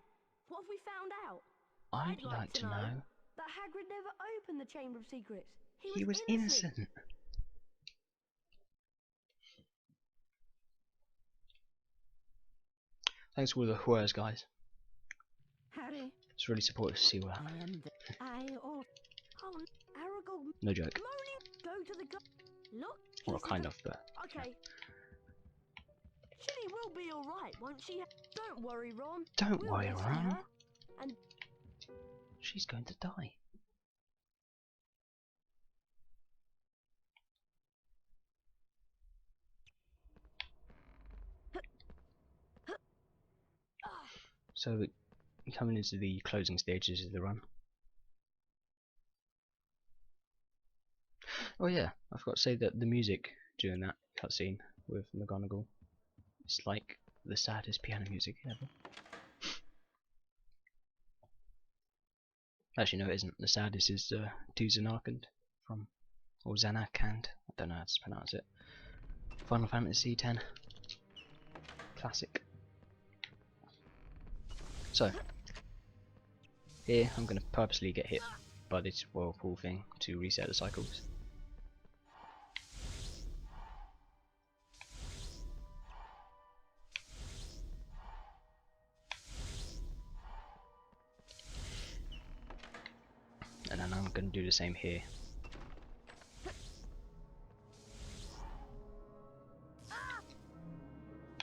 Speaker 3: What have we found out?
Speaker 6: I'd like to know.
Speaker 3: That Hagrid never opened the Chamber of Secrets.
Speaker 6: He was innocent. Thanks for all the whores, guys.
Speaker 8: Harry.
Speaker 6: It's really supportive to see that.
Speaker 3: Oh, Aragog.
Speaker 6: No joke.
Speaker 3: Go to the look.
Speaker 6: Well, kind of, but.
Speaker 3: Okay. She will be all right, won't she? Don't worry, Ron.
Speaker 6: Don't worry, Ron.
Speaker 3: And
Speaker 6: she's going to die. So we're coming into the closing stages of the run. Oh yeah, I forgot to say that the music during that cutscene with McGonagall, it's like the saddest piano music ever. Actually no it isn't, the saddest is To Zanarkand from, or Zanarkand, I don't know how to pronounce it. Final Fantasy X. Classic. So, here I'm going to purposely get hit by this whirlpool thing to reset the cycles. And then I'm going to do the same here.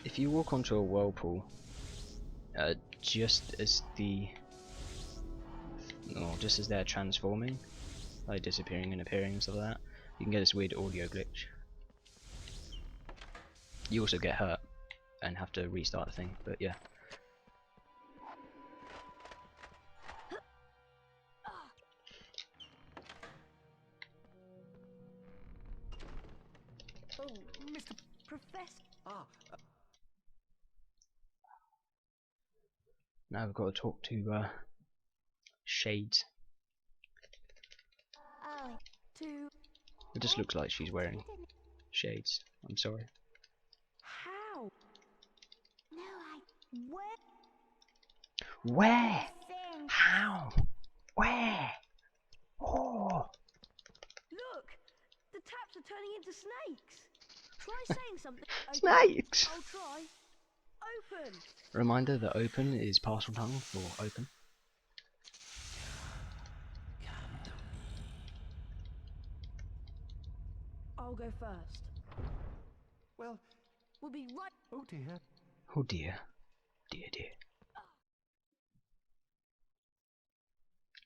Speaker 6: If you walk onto a whirlpool, just as they're transforming, like disappearing and appearing and stuff like that, you can get this weird audio glitch. You also get hurt and have to restart the thing, but yeah.
Speaker 3: oh, Mr. Professor.
Speaker 6: Now we've got to talk to Shades. It just looks like she's wearing shades. I'm sorry.
Speaker 3: How? No,
Speaker 6: Where? How? Where? Oh!
Speaker 3: Look! The taps are turning into snakes! Try saying something.
Speaker 6: Snakes!
Speaker 3: I'll try. Open!
Speaker 6: Reminder that open is partial tongue for open.
Speaker 3: I'll go first.
Speaker 10: Well,
Speaker 3: we'll be right.
Speaker 10: Oh dear.
Speaker 6: Oh dear. Dear dear.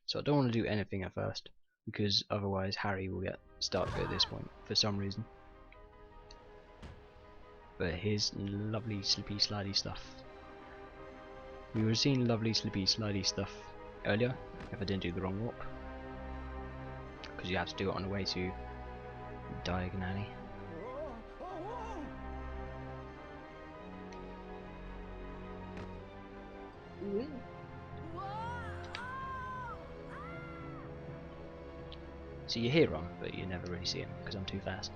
Speaker 6: So I don't want to do anything at first, because otherwise Harry will get stuck at this point for some reason. But here's lovely slippy slidey stuff. We were seeing lovely slippy slidey stuff earlier, if I didn't do the wrong warp. Because you have to do it on the way to Diagon Alley. So you hear him, but you never really see him because I'm too fast.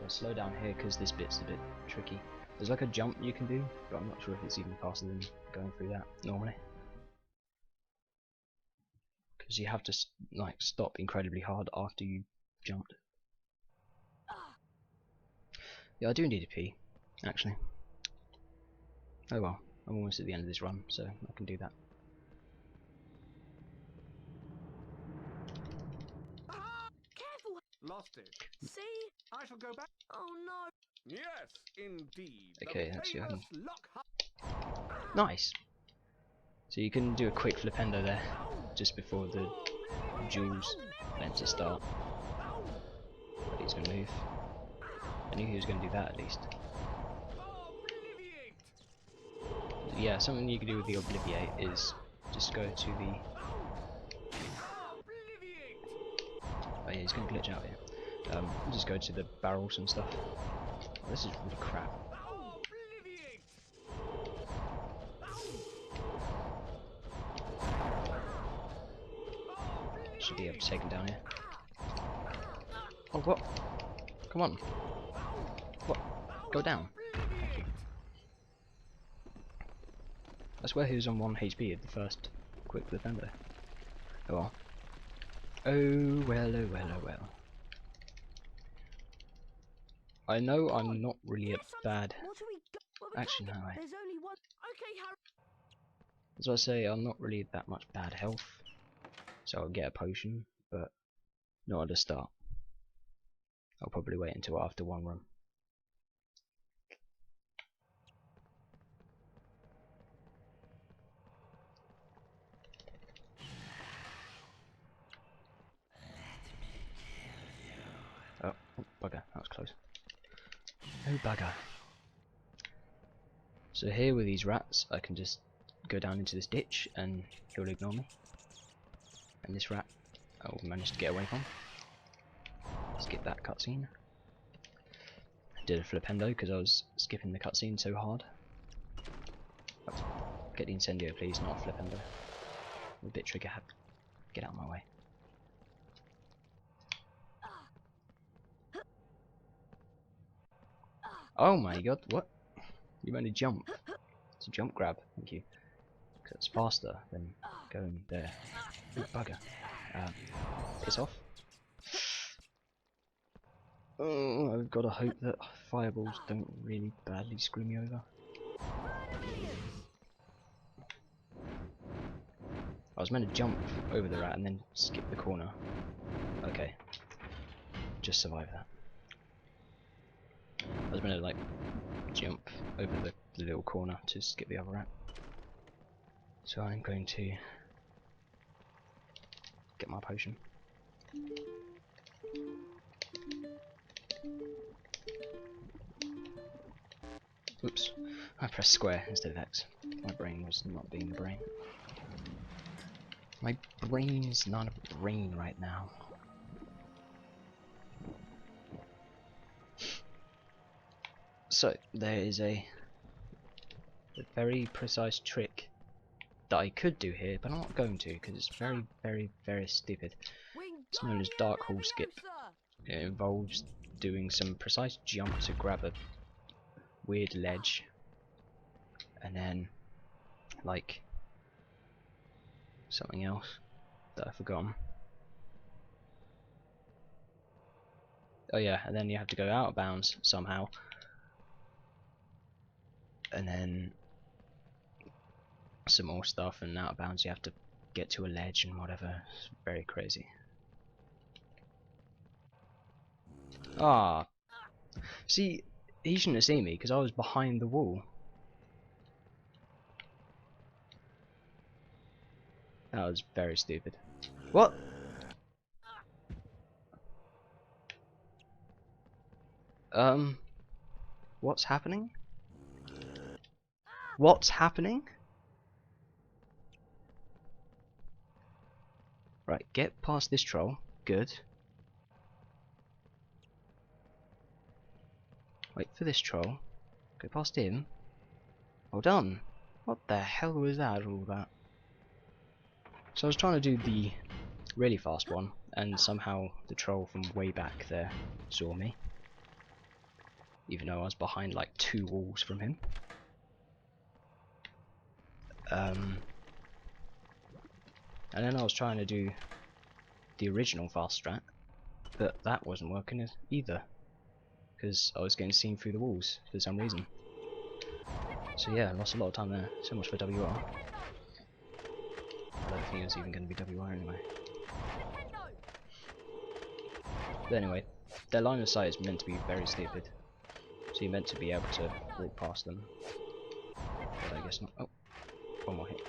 Speaker 6: Slow down here because this bit's a bit tricky. There's like a jump you can do, but I'm not sure if it's even faster than going through that normally. Because you have to like stop incredibly hard after you jumped. Yeah, I do need a pee, actually. Oh well, I'm almost at the end of this run, so I can do that.
Speaker 3: Careful!
Speaker 10: Lost it.
Speaker 3: See?
Speaker 10: I shall go back.
Speaker 3: Oh no!
Speaker 10: Yes, indeed.
Speaker 6: Okay, that's you. Nice. So you can do a quick flipendo there, just before the duels meant to start. But he's gonna move. I knew he was gonna do that at least. Yeah, something you can do with the Obliviate is just go to the... Oh yeah, he's gonna glitch out here. Just go to the barrels and stuff. Oh, this is really crap. Should be able to take him down here. Oh, what? Come on. What? Go down. Thank you. I swear he was on 1 HP at the first quick defender. Oh well. Oh well, oh well, oh well. I know I'm not really a bad... Actually, no, as I say, I'm not really that much bad health. So I'll get a potion, but not at the start. I'll probably wait until after 1 run. Oh, bugger, that was close. Oh bugger. So here with these rats, I can just go down into this ditch and he'll ignore me. And this rat I will manage to get away from. Skip that cutscene. Did a flipendo because I was skipping the cutscene so hard. Get the incendio please, not a flipendo. I'm a bit trigger happy. Get out of my way. Oh my god, what? You only jump. It's a jump grab, thank you. Because it's faster than going there. Ooh, bugger. Piss off. Oh, I've got to hope that fireballs don't really badly screw me over. I was meant to jump over the rat and then skip the corner. Okay. Just survive that. I was meant to like jump over the little corner to skip the other rat. So I'm going to get my potion. Oops, I pressed square instead of X. My brain was not being the brain. My brain's not a brain right now. So, there is a very precise trick that I could do here, but I'm not going to because it's very, very, very stupid. It's known as Dark Hole Skip. It involves doing some precise jump to grab a weird ledge, and then like something else that I've forgotten. Oh yeah, and then you have to go out of bounds somehow, and then some more stuff, and out of bounds you have to get to a ledge and whatever. It's very crazy. Ah, see, he shouldn't have seen me because I was behind the wall. That was very stupid. What? What's happening? What's happening? Right, get past this troll. Good. Wait for this troll. Go past him. Well done. What the hell was that? All that. So I was trying to do the really fast one, and somehow the troll from way back there saw me. Even though I was behind like 2 walls from him. And then I was trying to do the original fast strat, but that wasn't working either. Because I was getting seen through the walls for some reason. So yeah, I lost a lot of time there. So much for WR. I don't think it was even going to be WR anyway. But anyway, their line of sight is meant to be very stupid. So you're meant to be able to walk past them. But I guess not. Oh, one more hit.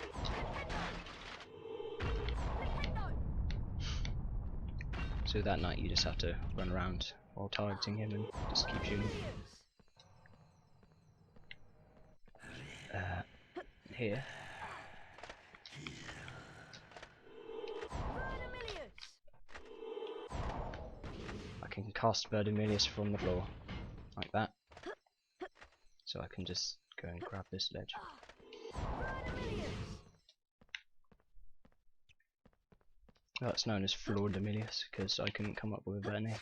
Speaker 6: So that night you just have to run around while targeting him and just keep shooting. Here. I can cast Verdimilius from the floor, like that. So I can just go and grab this ledge. That's known as Flordemilius because I couldn't come up with a better name.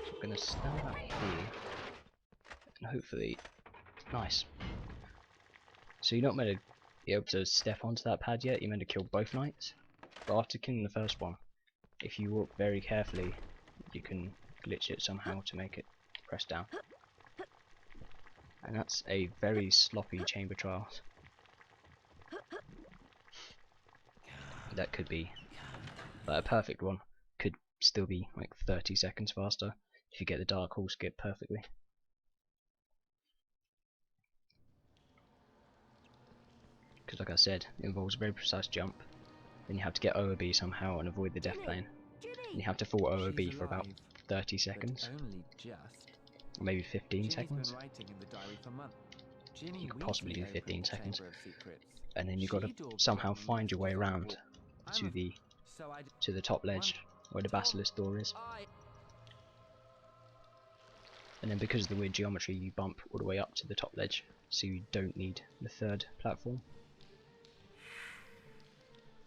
Speaker 6: So I'm going to stand up here and hopefully... Nice. So you're not meant to be able to step onto that pad yet, you're meant to kill both knights. But after killing the first one, if you walk very carefully, you can glitch it somehow to make it press down. And that's a very sloppy chamber trial. That could be, like, a perfect one could still be like 30 seconds faster if you get the Dark Hole skip perfectly. Because like I said, it involves a very precise jump, then you have to get OOB somehow and avoid the death plane. And you have to fall OOB for about 30 seconds. Or maybe 15 seconds. You could possibly do 15 seconds. And then you've got to somehow find your way around to the top ledge where the basilisk door is. And then because of the weird geometry you bump all the way up to the top ledge, so you don't need the third platform.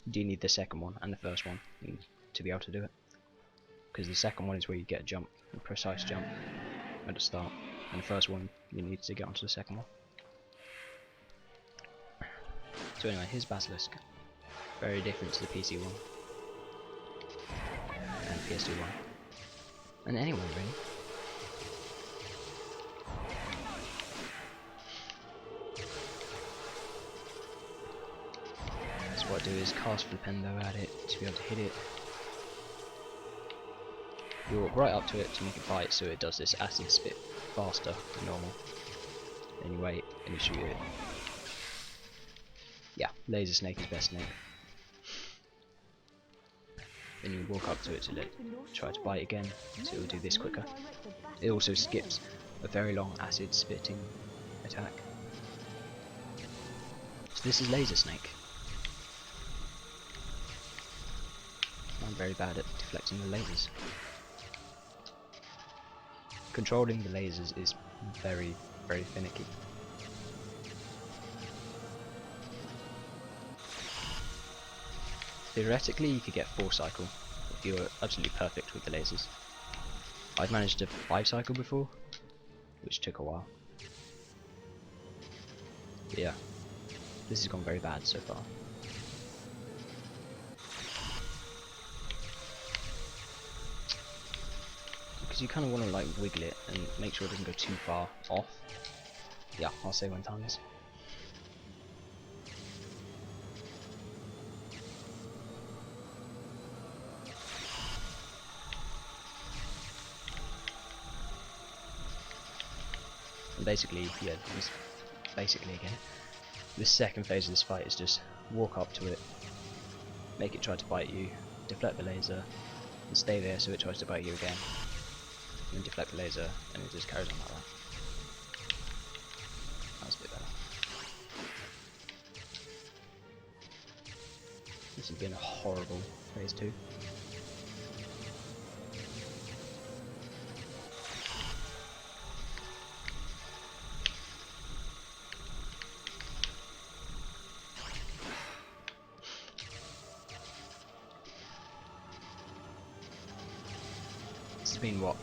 Speaker 6: You do need the second one and the first one to be able to do it. Because the second one is where you get a jump, a precise jump at the start, and the first one you need to get onto the second one. So anyway, here's Basilisk. Very different to the PC one and PS2 one, and anyone really. So what I do is cast Flipendo at it to be able to hit it. You walk right up to it to make it bite, so it does this acid spit faster than normal. Then you wait and you shoot it. Yeah, Laser Snake is best snake. Then you walk up to it to try to bite again, so it will do this quicker. It also skips a very long acid spitting attack. So this is Laser Snake. I'm very bad at deflecting the lasers. Controlling the lasers is very, very finicky. Theoretically you could get 4 cycle if you're absolutely perfect with the lasers. I've managed to 5 cycle before, which took a while. But yeah, this has gone very bad so far. Because you kind of want to like wiggle it and make sure it doesn't go too far off. Yeah, I'll say 1 times. And basically, yeah, this second phase of this fight is just walk up to it, make it try to bite you, deflect the laser, and stay there so it tries to bite you again. And then deflect the laser, and it just carries on like that. That's a bit better. This has been a horrible phase 2. This has been what?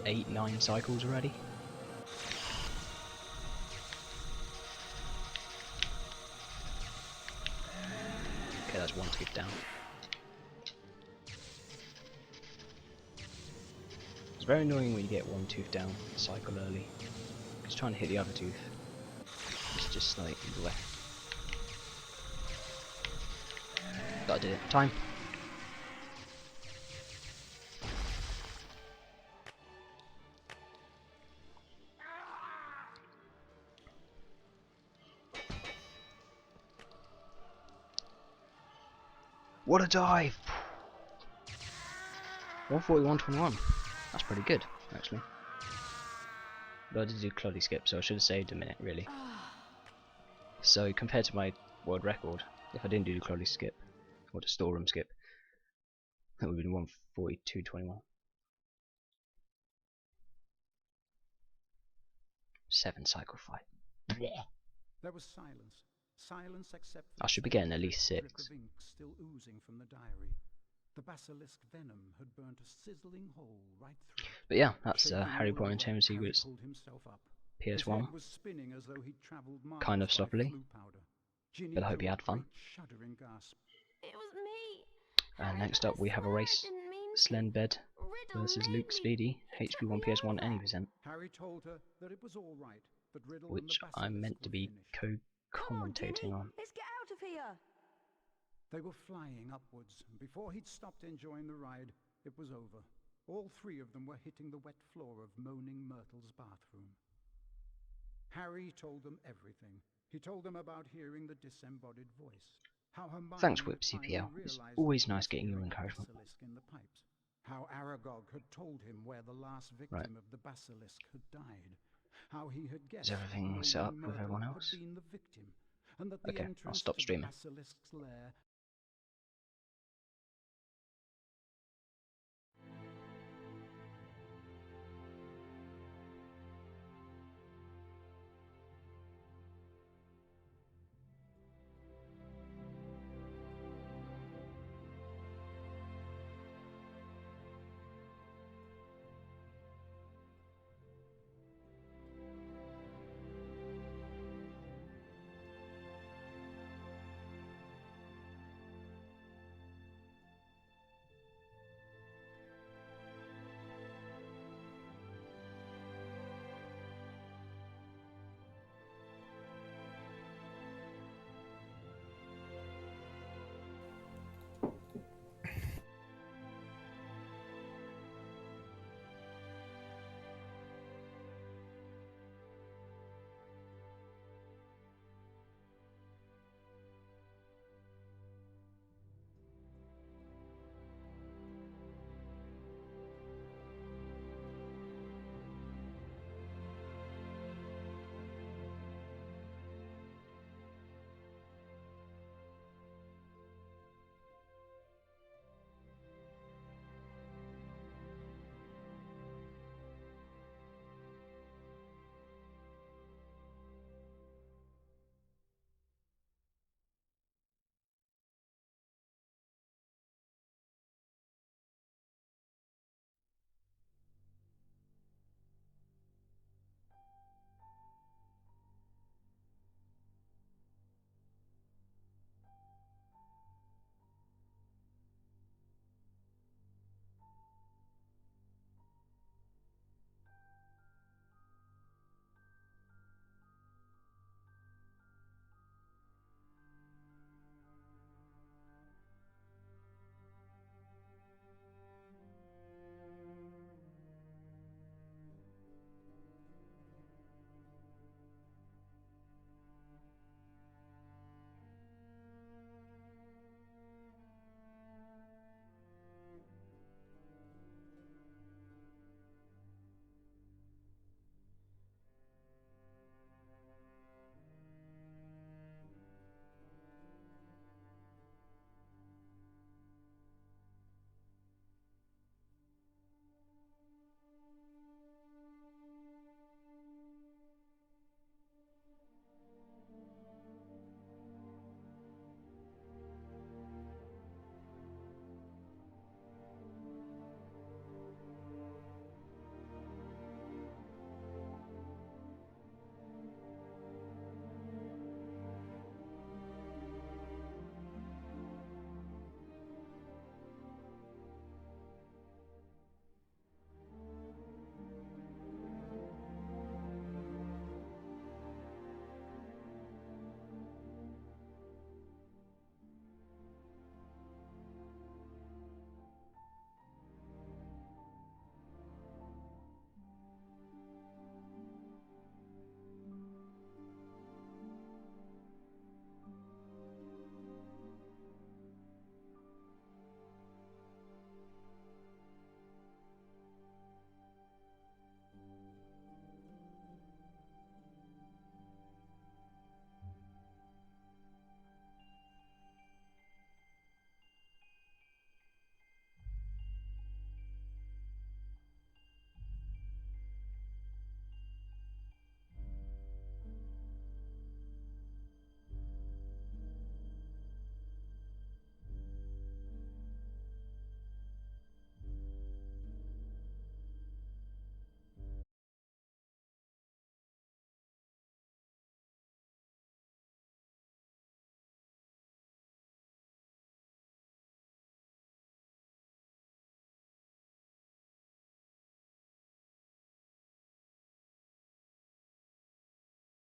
Speaker 6: 8-9 cycles already. Okay, that's 1 tooth down. It's very annoying when you get 1 tooth down cycle early, because trying to hit the other tooth just slightly away. Gotta do it. Time. What a dive! 141.21. That's pretty good, actually. But I did do Cloddy skip, so I should have saved a minute, really. So compared to my world record, if I didn't do the Cloddy skip, or the storeroom skip, that would have been 142.21. 7 cycle fight.
Speaker 2: There was silence. Silence except
Speaker 6: I should be getting at least 6.
Speaker 2: drip of ink still oozing from the diary. The basilisk venom had burnt a sizzling hole right through.
Speaker 6: But yeah, that's Harry Potter and Chamber of Secrets PS1. Kind of sloppily, but I hope you had fun.
Speaker 3: It was me.
Speaker 6: Next up we have a race. Slenbed versus Luke Speedy, HP2 PS1 Any present.
Speaker 2: Harry told her that it was all right, that Riddle
Speaker 6: Which
Speaker 2: and the
Speaker 6: I'm meant to be co-commentating on.
Speaker 3: Let's get out of here.
Speaker 2: They were flying upwards, and before he'd stopped enjoying the ride, it was over. All three of them were hitting the wet floor of Moaning Myrtle's bathroom. Harry told them everything. He told them about hearing the disembodied voice. How Hermione
Speaker 6: Thanks, Whip CPL. It's always nice getting your encouragement.
Speaker 2: In the pipes. How Aragog had told him where the last victim of the basilisk had died. How he had guessed
Speaker 6: Is everything set up with everyone else?
Speaker 2: been the victim, and that the
Speaker 6: Okay, I'll
Speaker 2: entrance
Speaker 6: stop
Speaker 2: to
Speaker 6: streaming.
Speaker 2: the basilisk's lair